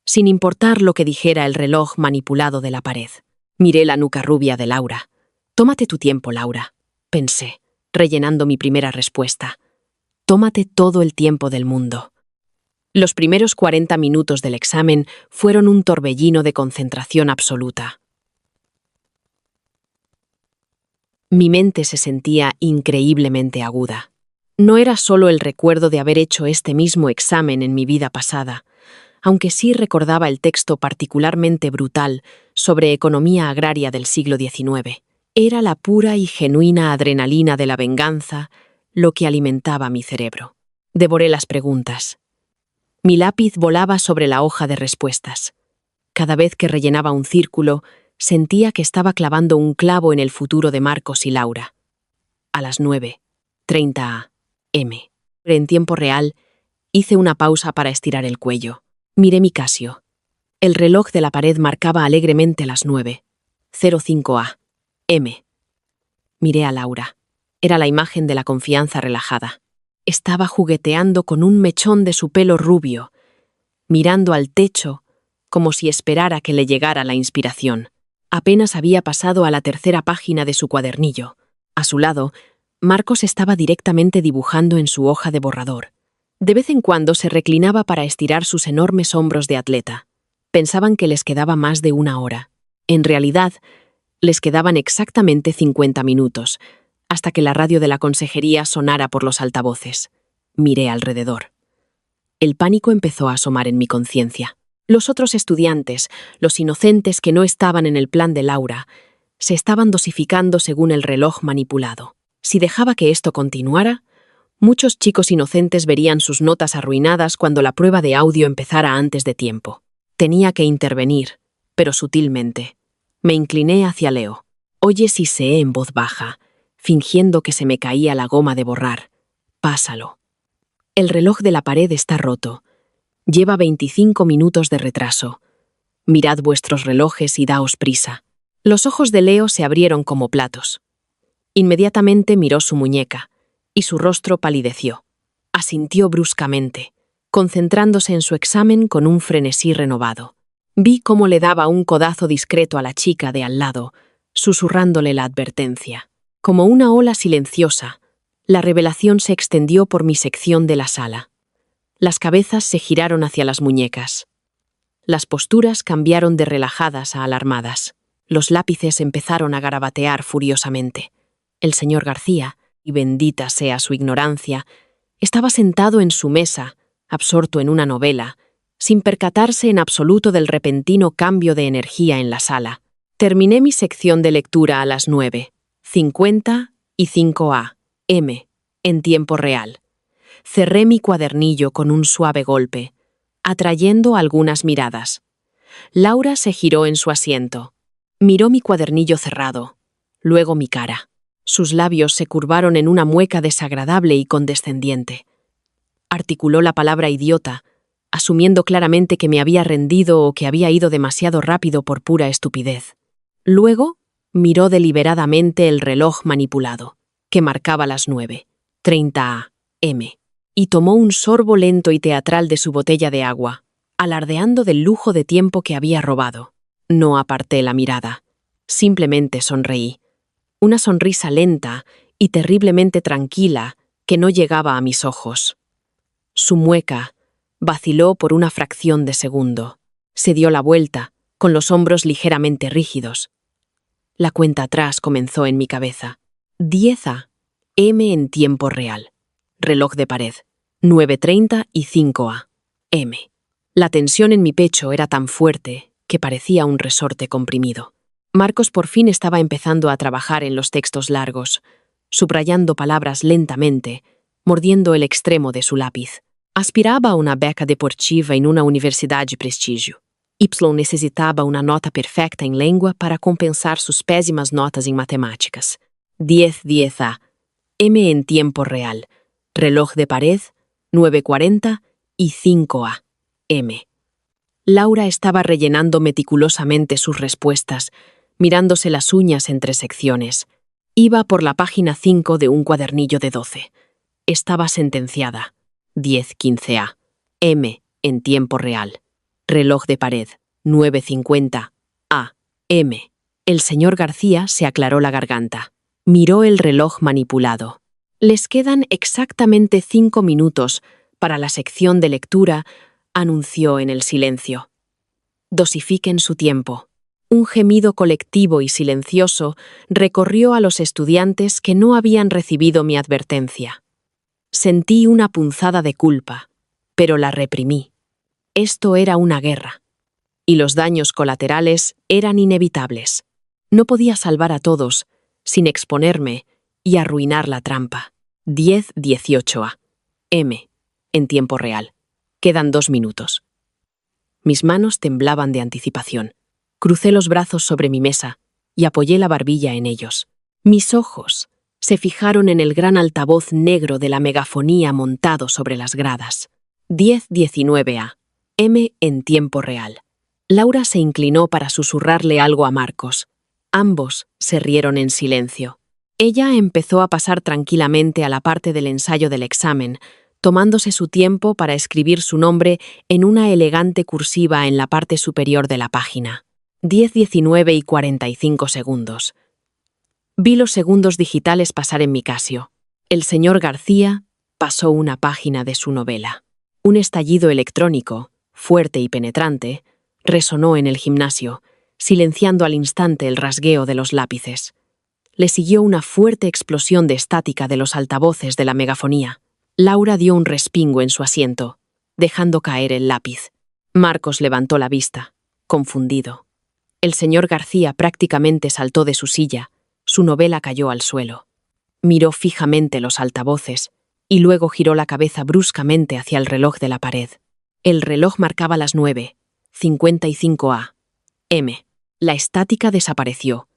Speaker 1: sin importar lo que dijera el reloj manipulado de la pared. Miré la nuca rubia de Laura. «Tómate tu tiempo, Laura», pensé, rellenando mi primera respuesta. «Tómate todo el tiempo del mundo». Los primeros 40 minutos del examen fueron un torbellino de concentración absoluta. Mi mente se sentía increíblemente aguda. No era solo el recuerdo de haber hecho este mismo examen en mi vida pasada, aunque sí recordaba el texto particularmente brutal sobre economía agraria del siglo XIX. Era la pura y genuina adrenalina de la venganza lo que alimentaba mi cerebro. Devoré las preguntas. Mi lápiz volaba sobre la hoja de respuestas. Cada vez que rellenaba un círculo, sentía que estaba clavando un clavo en el futuro de Marcos y Laura. A las 9:30 a.m. En tiempo real, hice una pausa para estirar el cuello. Miré mi Casio. El reloj de la pared marcaba alegremente las 9:05 a.m. Miré a Laura. Era la imagen de la confianza relajada. Estaba jugueteando con un mechón de su pelo rubio, mirando al techo como si esperara que le llegara la inspiración. Apenas había pasado a la tercera página de su cuadernillo. A su lado, Marcos estaba directamente dibujando en su hoja de borrador. De vez en cuando se reclinaba para estirar sus enormes hombros de atleta. Pensaban que les quedaba más de una hora. En realidad, les quedaban exactamente 50 minutos, hasta que la radio de la consejería sonara por los altavoces. Miré alrededor. El pánico empezó a asomar en mi conciencia. Los otros estudiantes, los inocentes que no estaban en el plan de Laura, se estaban dosificando según el reloj manipulado. Si dejaba que esto continuara, muchos chicos inocentes verían sus notas arruinadas cuando la prueba de audio empezara antes de tiempo. Tenía que intervenir, pero sutilmente. Me incliné hacia Leo. «Oye», siseé en voz baja, fingiendo que se me caía la goma de borrar. «Pásalo. El reloj de la pared está roto. Lleva 25 minutos de retraso. Mirad vuestros relojes y daos prisa». Los ojos de Leo se abrieron como platos. Inmediatamente miró su muñeca, y su rostro palideció. Asintió bruscamente, concentrándose en su examen con un frenesí renovado. Vi cómo le daba un codazo discreto a la chica de al lado, susurrándole la advertencia. Como una ola silenciosa, la revelación se extendió por mi sección de la sala. Las cabezas se giraron hacia las muñecas. Las posturas cambiaron de relajadas a alarmadas. Los lápices empezaron a garabatear furiosamente. El señor García, y bendita sea su ignorancia, estaba sentado en su mesa, absorto en una novela, sin percatarse en absoluto del repentino cambio de energía en la sala. Terminé mi sección de lectura a las 9:50 y 5 a.m. en tiempo real. Cerré mi cuadernillo con un suave golpe, atrayendo algunas miradas. Laura se giró en su asiento. Miró mi cuadernillo cerrado, luego mi cara. Sus labios se curvaron en una mueca desagradable y condescendiente. Articuló la palabra idiota, asumiendo claramente que me había rendido o que había ido demasiado rápido por pura estupidez. Luego, miró deliberadamente el reloj manipulado, que marcaba las 9:30 a.m., y tomó un sorbo lento y teatral de su botella de agua, alardeando del lujo de tiempo que había robado. No aparté la mirada. Simplemente sonreí. Una sonrisa lenta y terriblemente tranquila que no llegaba a mis ojos. Su mueca vaciló por una fracción de segundo. Se dio la vuelta, con los hombros ligeramente rígidos. La cuenta atrás comenzó en mi cabeza. 10 a.m. en tiempo real. Reloj de pared. 9:30 y 5 a.m. La tensión en mi pecho era tan fuerte que parecía un resorte comprimido. Marcos por fin estaba empezando a trabajar en los textos largos, subrayando palabras lentamente, mordiendo el extremo de su lápiz. Aspiraba a una beca deportiva en una universidad de prestigio. Y necesitaba una nota perfecta en lengua para compensar sus pésimas notas en matemáticas. 10 a.m. en tiempo real. Reloj de pared, 9:40 y 5 a.m. Laura estaba rellenando meticulosamente sus respuestas, mirándose las uñas entre secciones. Iba por la página 5 de un cuadernillo de 12. Estaba sentenciada. 10:15 a.m. en tiempo real. Reloj de pared, 9:50 a.m. El señor García se aclaró la garganta. Miró el reloj manipulado. Les quedan exactamente 5 minutos para la sección de lectura, anunció en el silencio. Dosifiquen su tiempo. Un gemido colectivo y silencioso recorrió a los estudiantes que no habían recibido mi advertencia. Sentí una punzada de culpa, pero la reprimí. Esto era una guerra, y los daños colaterales eran inevitables. No podía salvar a todos, sin exponerme y arruinar la trampa. 10:18 a.m. en tiempo real. Quedan 2 minutos. Mis manos temblaban de anticipación. Crucé los brazos sobre mi mesa y apoyé la barbilla en ellos. Mis ojos se fijaron en el gran altavoz negro de la megafonía montado sobre las gradas. 10:19 a.m. en tiempo real. Laura se inclinó para susurrarle algo a Marcos. Ambos se rieron en silencio. Ella empezó a pasar tranquilamente a la parte del ensayo del examen, tomándose su tiempo para escribir su nombre en una elegante cursiva en la parte superior de la página. 10:19 y 45 segundos. Vi los segundos digitales pasar en mi Casio. El señor García pasó una página de su novela. Un estallido electrónico, fuerte y penetrante, resonó en el gimnasio, silenciando al instante el rasgueo de los lápices. Le siguió una fuerte explosión de estática de los altavoces de la megafonía. Laura dio un respingo en su asiento, dejando caer el lápiz. Marcos levantó la vista, confundido. El señor García prácticamente saltó de su silla. Su novela cayó al suelo. Miró fijamente los altavoces y luego giró la cabeza bruscamente hacia el reloj de la pared. El reloj marcaba las 9:55 a.m. La estática desapareció,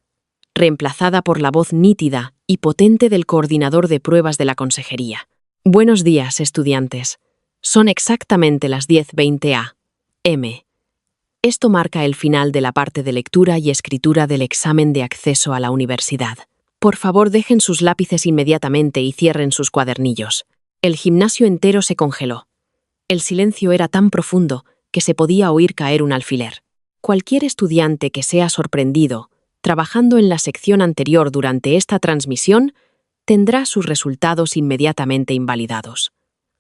Speaker 1: reemplazada por la voz nítida y potente del coordinador de pruebas de la consejería. Buenos días, estudiantes. Son exactamente las 10:20 a.m. Esto marca el final de la parte de lectura y escritura del examen de acceso a la universidad. Por favor, dejen sus lápices inmediatamente y cierren sus cuadernillos. El gimnasio entero se congeló. El silencio era tan profundo que se podía oír caer un alfiler. Cualquier estudiante que sea sorprendido, trabajando en la sección anterior durante esta transmisión, tendrá sus resultados inmediatamente invalidados.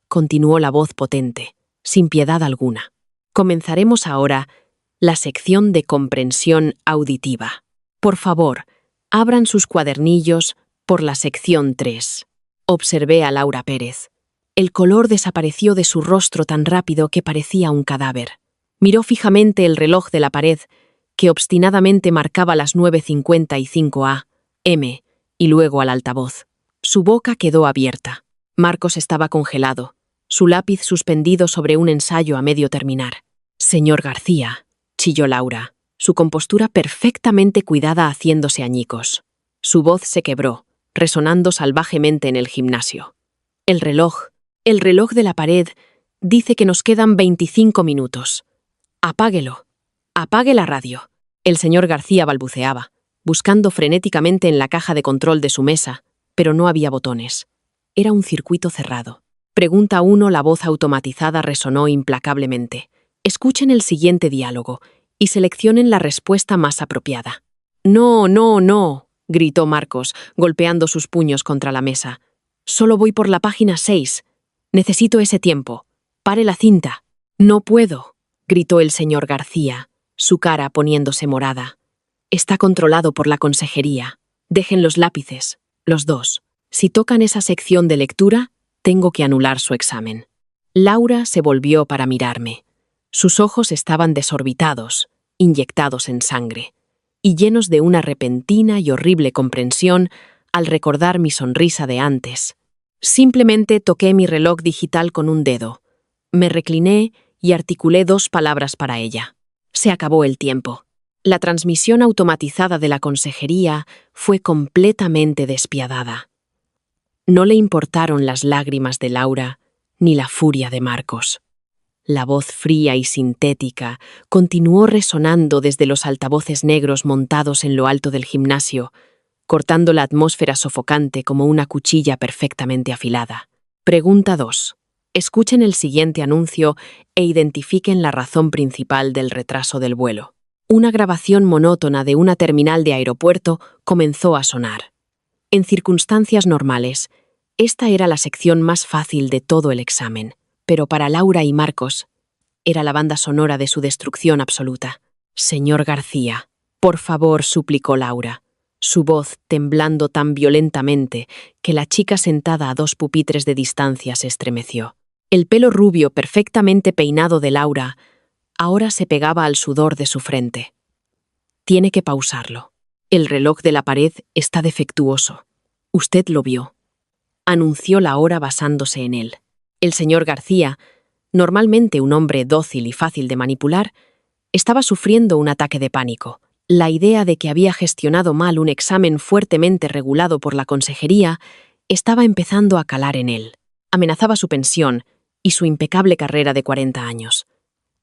Speaker 1: Continuó la voz potente, sin piedad alguna. Comenzaremos ahora la sección de comprensión auditiva. Por favor, abran sus cuadernillos por la sección 3. Observé a Laura Pérez. El color desapareció de su rostro tan rápido que parecía un cadáver. Miró fijamente el reloj de la pared, que obstinadamente marcaba las 9:55 a.m., y luego al altavoz. Su boca quedó abierta. Marcos estaba congelado, su lápiz suspendido sobre un ensayo a medio terminar. «Señor García», chilló Laura, su compostura perfectamente cuidada haciéndose añicos. Su voz se quebró, resonando salvajemente en el gimnasio. El reloj de la pared dice que nos quedan 25 minutos. Apáguelo. Apague la radio. El señor García balbuceaba, buscando frenéticamente en la caja de control de su mesa, pero no había botones. Era un circuito cerrado. Pregunta 1, la voz automatizada resonó implacablemente. Escuchen el siguiente diálogo y seleccionen la respuesta más apropiada. «No, no, no», gritó Marcos, golpeando sus puños contra la mesa. «Solo voy por la página 6. Necesito ese tiempo. Pare la cinta». «No puedo», gritó el señor García, su cara poniéndose morada. «Está controlado por la consejería. Dejen los lápices, los dos. Si tocan esa sección de lectura, tengo que anular su examen». Laura se volvió para mirarme. Sus ojos estaban desorbitados, inyectados en sangre, y llenos de una repentina y horrible comprensión al recordar mi sonrisa de antes. Simplemente toqué mi reloj digital con un dedo. Me recliné y articulé 2 palabras para ella. Se acabó el tiempo. La transmisión automatizada de la consejería fue completamente despiadada. No le importaron las lágrimas de Laura ni la furia de Marcos. La voz fría y sintética continuó resonando desde los altavoces negros montados en lo alto del gimnasio, cortando la atmósfera sofocante como una cuchilla perfectamente afilada. Pregunta 2. Escuchen el siguiente anuncio e identifiquen la razón principal del retraso del vuelo. Una grabación monótona de una terminal de aeropuerto comenzó a sonar. En circunstancias normales, esta era la sección más fácil de todo el examen, pero para Laura y Marcos era la banda sonora de su destrucción absoluta. «Señor García, por favor», suplicó Laura, su voz temblando tan violentamente que la chica sentada a 2 pupitres de distancia se estremeció. El pelo rubio perfectamente peinado de Laura ahora se pegaba al sudor de su frente. «Tiene que pausarlo. El reloj de la pared está defectuoso. Usted lo vio», anunció la hora basándose en él. El señor García, normalmente un hombre dócil y fácil de manipular, estaba sufriendo un ataque de pánico. La idea de que había gestionado mal un examen fuertemente regulado por la consejería estaba empezando a calar en él. Amenazaba su pensión y su impecable carrera de 40 años.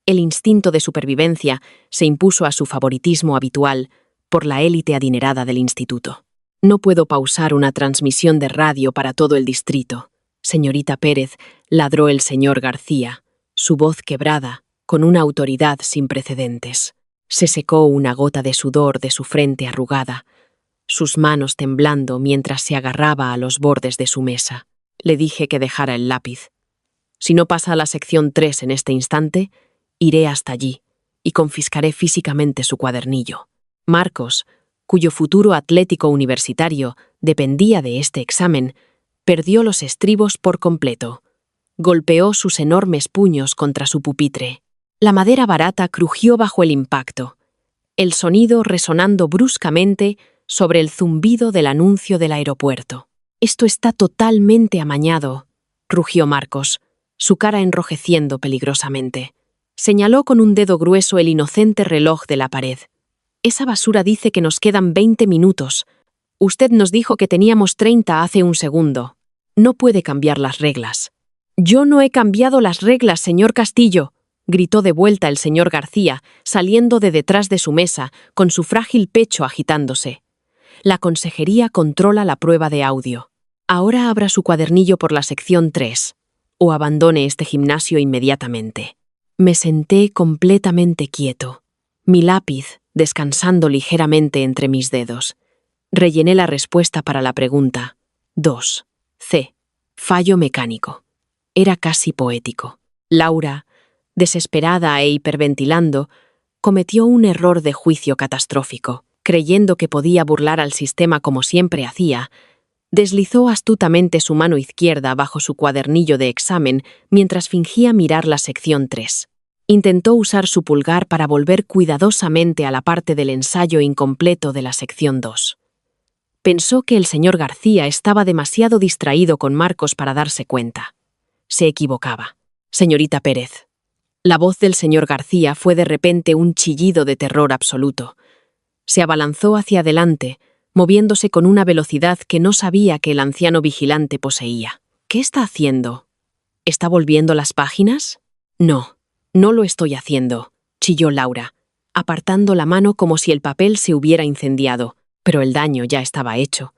Speaker 1: El instinto de supervivencia se impuso a su favoritismo habitual por la élite adinerada del instituto. «No puedo pausar una transmisión de radio para todo el distrito, señorita Pérez», ladró el señor García, su voz quebrada, con una autoridad sin precedentes. Se secó una gota de sudor de su frente arrugada, sus manos temblando mientras se agarraba a los bordes de su mesa. Le dije que dejara el lápiz. «Si no pasa a la sección 3 en este instante, iré hasta allí y confiscaré físicamente su cuadernillo». Marcos, cuyo futuro atlético universitario dependía de este examen, perdió los estribos por completo. Golpeó sus enormes puños contra su pupitre. La madera barata crujió bajo el impacto, el sonido resonando bruscamente sobre el zumbido del anuncio del aeropuerto. «Esto está totalmente amañado», rugió Marcos, su cara enrojeciendo peligrosamente. Señaló con un dedo grueso el inocente reloj de la pared. «Esa basura dice que nos quedan 20 minutos. Usted nos dijo que teníamos 30 hace un segundo. No puede cambiar las reglas». «Yo no he cambiado las reglas, señor Castillo», gritó de vuelta el señor García, saliendo de detrás de su mesa, con su frágil pecho agitándose. «La consejería controla la prueba de audio. Ahora abra su cuadernillo por la sección 3, o abandone este gimnasio inmediatamente». Me senté completamente quieto, mi lápiz descansando ligeramente entre mis dedos. Rellené la respuesta para la pregunta 2. C. Fallo mecánico. Era casi poético. Laura, desesperada e hiperventilando, cometió un error de juicio catastrófico. Creyendo que podía burlar al sistema como siempre hacía, Deslizó astutamente su mano izquierda bajo su cuadernillo de examen mientras fingía mirar la sección 3. Intentó usar su pulgar para volver cuidadosamente a la parte del ensayo incompleto de la sección 2. Pensó que el señor García estaba demasiado distraído con Marcos para darse cuenta. Se equivocaba. Señorita Pérez. La voz del señor García fue de repente un chillido de terror absoluto. Se abalanzó hacia adelante, moviéndose con una velocidad que no sabía que el anciano vigilante poseía. ¿Qué está haciendo? ¿Está volviendo las páginas? No, no lo estoy haciendo, chilló Laura, apartando la mano como si el papel se hubiera incendiado, pero el daño ya estaba hecho.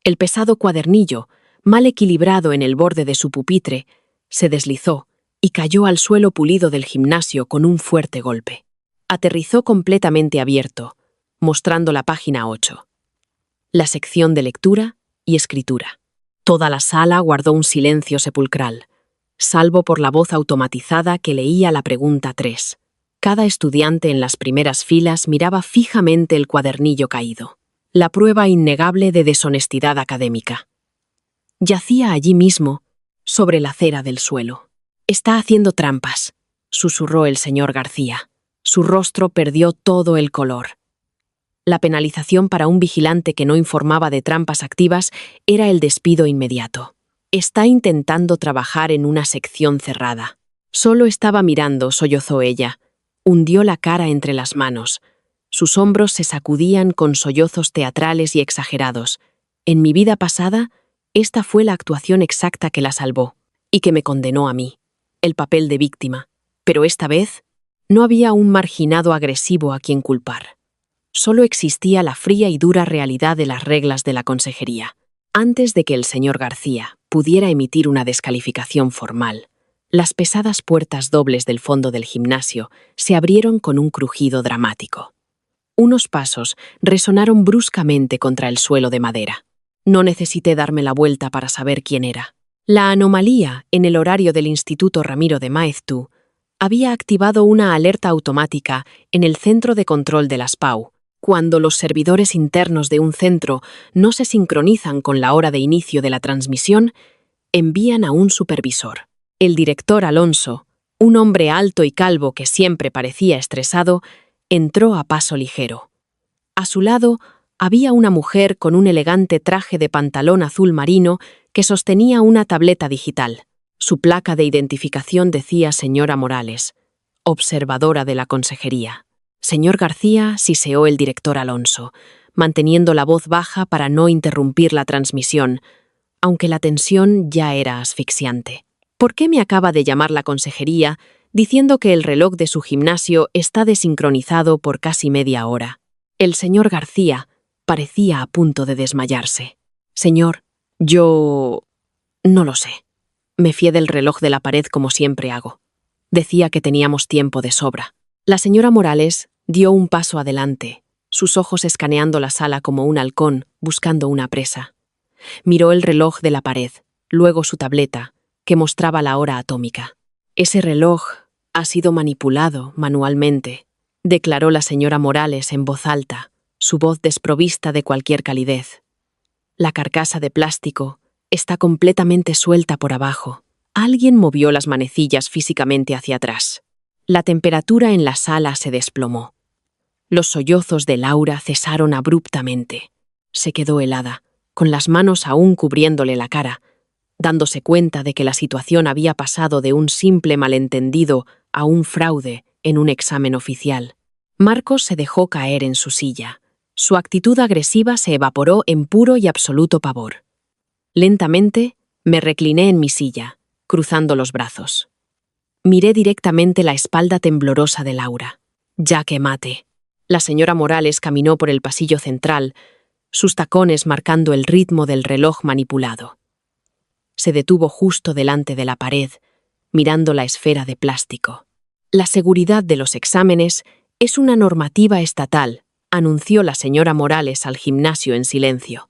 Speaker 1: El pesado cuadernillo, mal equilibrado en el borde de su pupitre, se deslizó y cayó al suelo pulido del gimnasio con un fuerte golpe. Aterrizó completamente abierto, mostrando la página 8. La sección de lectura y escritura. Toda la sala guardó un silencio sepulcral, salvo por la voz automatizada que leía la pregunta 3. Cada estudiante en las primeras filas miraba fijamente el cuadernillo caído. La prueba innegable de deshonestidad académica. Yacía allí mismo, sobre la acera del suelo. «Está haciendo trampas», susurró el señor García. Su rostro perdió todo el color. La penalización para un vigilante que no informaba de trampas activas era el despido inmediato. «Está intentando trabajar en una sección cerrada». Solo estaba mirando, sollozó ella. Hundió la cara entre las manos. Sus hombros se sacudían con sollozos teatrales y exagerados. En mi vida pasada, esta fue la actuación exacta que la salvó, y que me condenó a mí, el papel de víctima. Pero esta vez, no había un marginado agresivo a quien culpar. Solo existía la fría y dura realidad de las reglas de la consejería. Antes de que el señor García pudiera emitir una descalificación formal, las pesadas puertas dobles del fondo del gimnasio se abrieron con un crujido dramático. Unos pasos resonaron bruscamente contra el suelo de madera. No necesité darme la vuelta para saber quién era. La anomalía en el horario del Instituto Ramiro de Maeztu había activado una alerta automática en el centro de control de las PAU. Cuando los servidores internos de un centro no se sincronizan con la hora de inicio de la transmisión, envían a un supervisor. El director Alonso, un hombre alto y calvo que siempre parecía estresado, entró a paso ligero. A su lado había una mujer con un elegante traje de pantalón azul marino que sostenía una tableta digital. Su placa de identificación decía señora Morales, observadora de la consejería. Señor García, siseó el director Alonso, manteniendo la voz baja para no interrumpir la transmisión, aunque la tensión ya era asfixiante. ¿Por qué me acaba de llamar la consejería diciendo que el reloj de su gimnasio está desincronizado por casi media hora? El señor García parecía a punto de desmayarse. Señor, yo... no lo sé. Me fié del reloj de la pared como siempre hago. Decía que teníamos tiempo de sobra. La señora Morales dio un paso adelante, sus ojos escaneando la sala como un halcón buscando una presa. Miró el reloj de la pared, luego su tableta, que mostraba la hora atómica. Ese reloj ha sido manipulado manualmente, declaró la señora Morales en voz alta, su voz desprovista de cualquier calidez. La carcasa de plástico está completamente suelta por abajo. Alguien movió las manecillas físicamente hacia atrás. La temperatura en la sala se desplomó. Los sollozos de Laura cesaron abruptamente. Se quedó helada, con las manos aún cubriéndole la cara, dándose cuenta de que la situación había pasado de un simple malentendido a un fraude en un examen oficial. Marcos se dejó caer en su silla. Su actitud agresiva se evaporó en puro y absoluto pavor. Lentamente, me recliné en mi silla, cruzando los brazos. Miré directamente la espalda temblorosa de Laura. «Jaque mate». La señora Morales caminó por el pasillo central, sus tacones marcando el ritmo del reloj manipulado. Se detuvo justo delante de la pared, mirando la esfera de plástico. «La seguridad de los exámenes es una normativa estatal», anunció la señora Morales al gimnasio en silencio.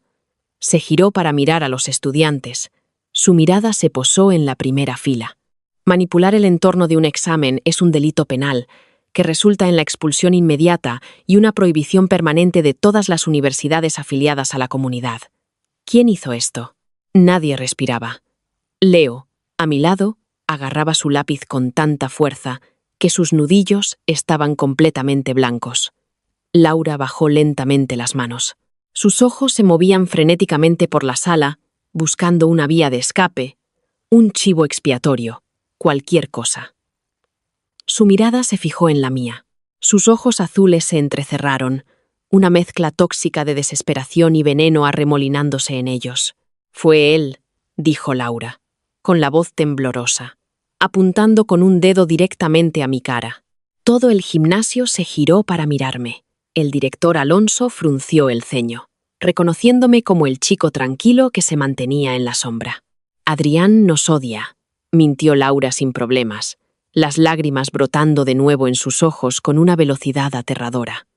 Speaker 1: Se giró para mirar a los estudiantes. Su mirada se posó en la primera fila. Manipular el entorno de un examen es un delito penal, que resulta en la expulsión inmediata y una prohibición permanente de todas las universidades afiliadas a la comunidad. ¿Quién hizo esto? Nadie respiraba. Leo, a mi lado, agarraba su lápiz con tanta fuerza que sus nudillos estaban completamente blancos. Laura bajó lentamente las manos. Sus ojos se movían frenéticamente por la sala, buscando una vía de escape, un chivo expiatorio, cualquier cosa. Su mirada se fijó en la mía. Sus ojos azules se entrecerraron, una mezcla tóxica de desesperación y veneno arremolinándose en ellos. «Fue él», dijo Laura, con la voz temblorosa, apuntando con un dedo directamente a mi cara. Todo el gimnasio se giró para mirarme. El director Alonso frunció el ceño, reconociéndome como el chico tranquilo que se mantenía en la sombra. «Adrián nos odia», mintió Laura sin problemas, las lágrimas brotando de nuevo en sus ojos con una velocidad aterradora.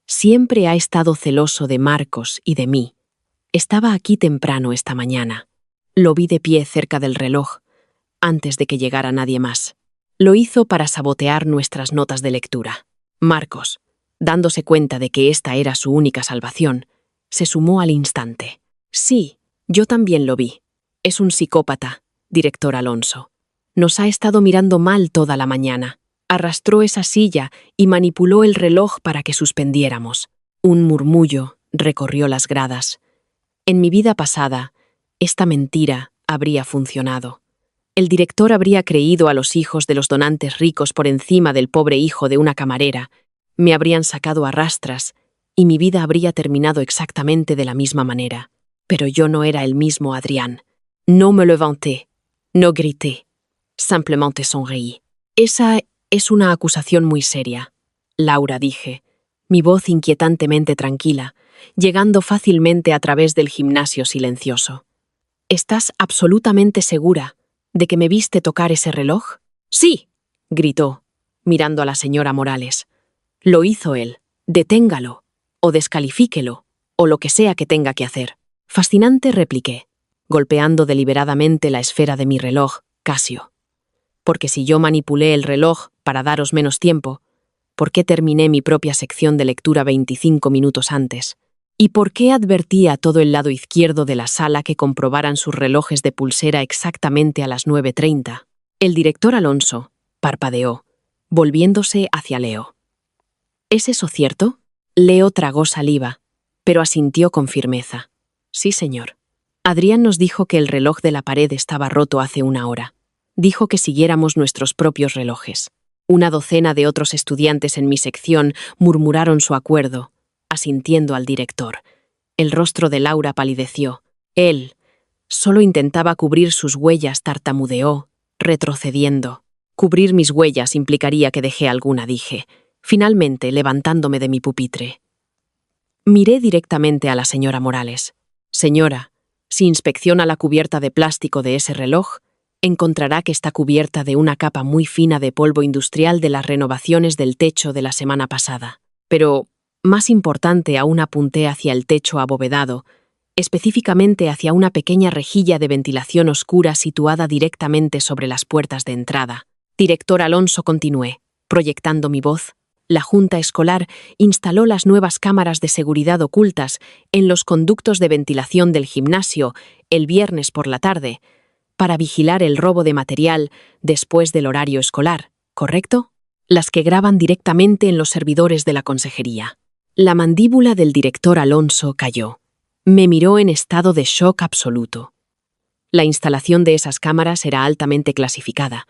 Speaker 1: «Siempre ha estado celoso de Marcos y de mí. Estaba aquí temprano esta mañana. Lo vi de pie cerca del reloj, antes de que llegara nadie más. Lo hizo para sabotear nuestras notas de lectura. Marcos, dándose cuenta de que esta era su única salvación, se sumó al instante. Sí, yo también lo vi. Es un psicópata, director Alonso. Nos ha estado mirando mal toda la mañana. Arrastró esa silla y manipuló el reloj para que suspendiéramos. Un murmullo recorrió las gradas. En mi vida pasada, esta mentira habría funcionado. El director habría creído a los hijos de los donantes ricos por encima del pobre hijo de una camarera, me habrían sacado a rastras y mi vida habría terminado exactamente de la misma manera. Pero yo no era el mismo Adrián. No me levanté, no grité, simplemente sonreí. Esa es una acusación muy seria, Laura, dije, mi voz inquietantemente tranquila, llegando fácilmente a través del gimnasio silencioso. ¿Estás absolutamente segura de que me viste tocar ese reloj? Sí, gritó, mirando a la señora Morales. Lo hizo él. Deténgalo, o descalifíquelo, o lo que sea que tenga que hacer. Fascinante, repliqué, golpeando deliberadamente la esfera de mi reloj, Casio. Porque si yo manipulé el reloj para daros menos tiempo, ¿por qué terminé mi propia sección de lectura 25 minutos antes? ¿Y por qué advertí a todo el lado izquierdo de la sala que comprobaran sus relojes de pulsera exactamente a las 9:30? El director Alonso parpadeó, volviéndose hacia Leo. ¿Es eso cierto? Leo tragó saliva, pero asintió con firmeza. Sí, señor. Adrián nos dijo que el reloj de la pared estaba roto hace una hora. Dijo que siguiéramos nuestros propios relojes. Una docena de otros estudiantes en mi sección murmuraron su acuerdo, asintiendo al director. El rostro de Laura palideció. Él solo intentaba cubrir sus huellas, tartamudeó, retrocediendo. Cubrir mis huellas implicaría que dejé alguna, dije, finalmente levantándome de mi pupitre. Miré directamente a la señora Morales. Señora, si inspecciona la cubierta de plástico de ese reloj, encontrará que está cubierta de una capa muy fina de polvo industrial de las renovaciones del techo de la semana pasada. Pero, más importante aún, apunté hacia el techo abovedado, específicamente hacia una pequeña rejilla de ventilación oscura situada directamente sobre las puertas de entrada. Director Alonso, continué, proyectando mi voz. La Junta Escolar instaló las nuevas cámaras de seguridad ocultas en los conductos de ventilación del gimnasio el viernes por la tarde, para vigilar el robo de material después del horario escolar, ¿correcto? Las que graban directamente en los servidores de la consejería. La mandíbula del director Alonso cayó. Me miró en estado de shock absoluto. La instalación de esas cámaras era altamente clasificada,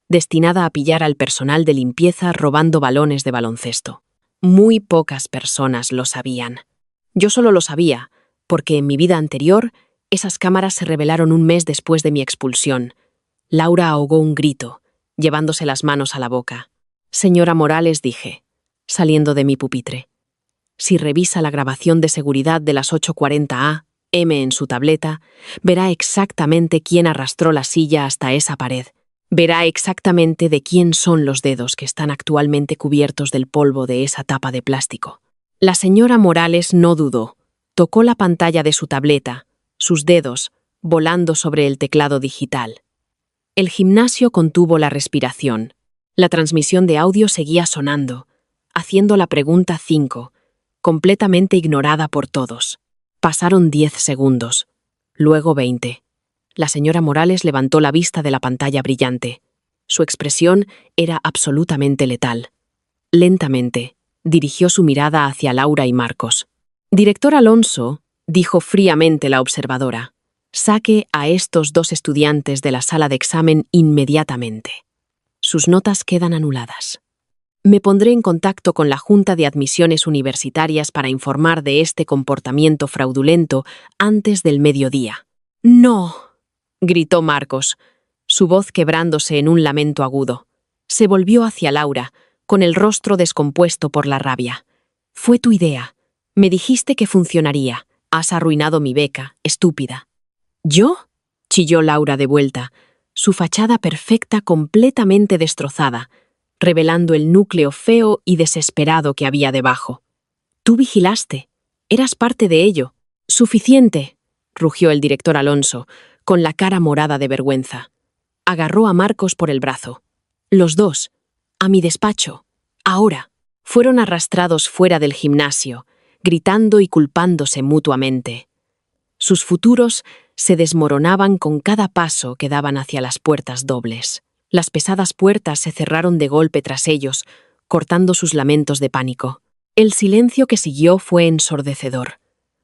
Speaker 1: destinada a pillar al personal de limpieza robando balones de baloncesto. Muy pocas personas lo sabían. Yo solo lo sabía, porque en mi vida anterior, esas cámaras se revelaron un mes después de mi expulsión. Laura ahogó un grito, llevándose las manos a la boca. Señora Morales, dije, saliendo de mi pupitre. Si revisa la grabación de seguridad de las 8:40 a.m. en su tableta, verá exactamente quién arrastró la silla hasta esa pared. Verá exactamente de quién son los dedos que están actualmente cubiertos del polvo de esa tapa de plástico. La señora Morales no dudó. Tocó la pantalla de su tableta, sus dedos volando sobre el teclado digital. El gimnasio contuvo la respiración. La transmisión de audio seguía sonando, haciendo la pregunta 5, completamente ignorada por todos. Pasaron 10 segundos. luego 20. La señora Morales levantó la vista de la pantalla brillante. Su expresión era absolutamente letal. Lentamente, dirigió su mirada hacia Laura y Marcos. «Director Alonso», dijo fríamente la observadora, «saque a estos dos estudiantes de la sala de examen inmediatamente. Sus notas quedan anuladas. Me pondré en contacto con la Junta de Admisiones Universitarias para informar de este comportamiento fraudulento antes del mediodía». «¡No!», gritó Marcos, su voz quebrándose en un lamento agudo. Se volvió hacia Laura, con el rostro descompuesto por la rabia. «Fue tu idea. Me dijiste que funcionaría. Has arruinado mi beca, estúpida». «¿Yo?», chilló Laura de vuelta, su fachada perfecta completamente destrozada, revelando el núcleo feo y desesperado que había debajo. «Tú vigilaste. Eras parte de ello». «Suficiente», rugió el director Alonso, con la cara morada de vergüenza. Agarró a Marcos por el brazo. «Los dos. A mi despacho. Ahora». Fueron arrastrados fuera del gimnasio, gritando y culpándose mutuamente. Sus futuros se desmoronaban con cada paso que daban hacia las puertas dobles. Las pesadas puertas se cerraron de golpe tras ellos, cortando sus lamentos de pánico. El silencio que siguió fue ensordecedor,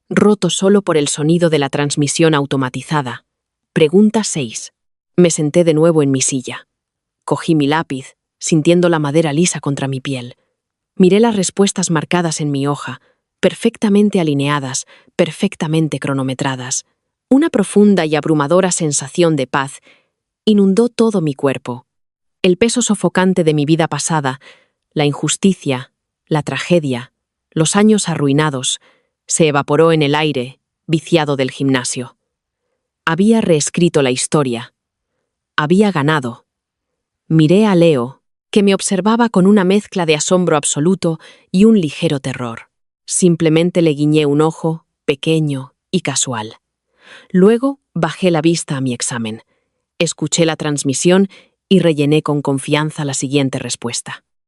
Speaker 1: roto solo por el sonido de la transmisión automatizada. Pregunta 6. Me senté de nuevo en mi silla. Cogí mi lápiz, sintiendo la madera lisa contra mi piel. Miré las respuestas marcadas en mi hoja, perfectamente alineadas, perfectamente cronometradas. Una profunda y abrumadora sensación de paz inundó todo mi cuerpo. El peso sofocante de mi vida pasada, la injusticia, la tragedia, los años arruinados, se evaporó en el aire, viciado del gimnasio. Había reescrito la historia. Había ganado. Miré a Leo, que me observaba con una mezcla de asombro absoluto y un ligero terror. Simplemente le guiñé un ojo, pequeño y casual. Luego bajé la vista a mi examen. Escuché la transmisión y rellené con confianza la siguiente respuesta.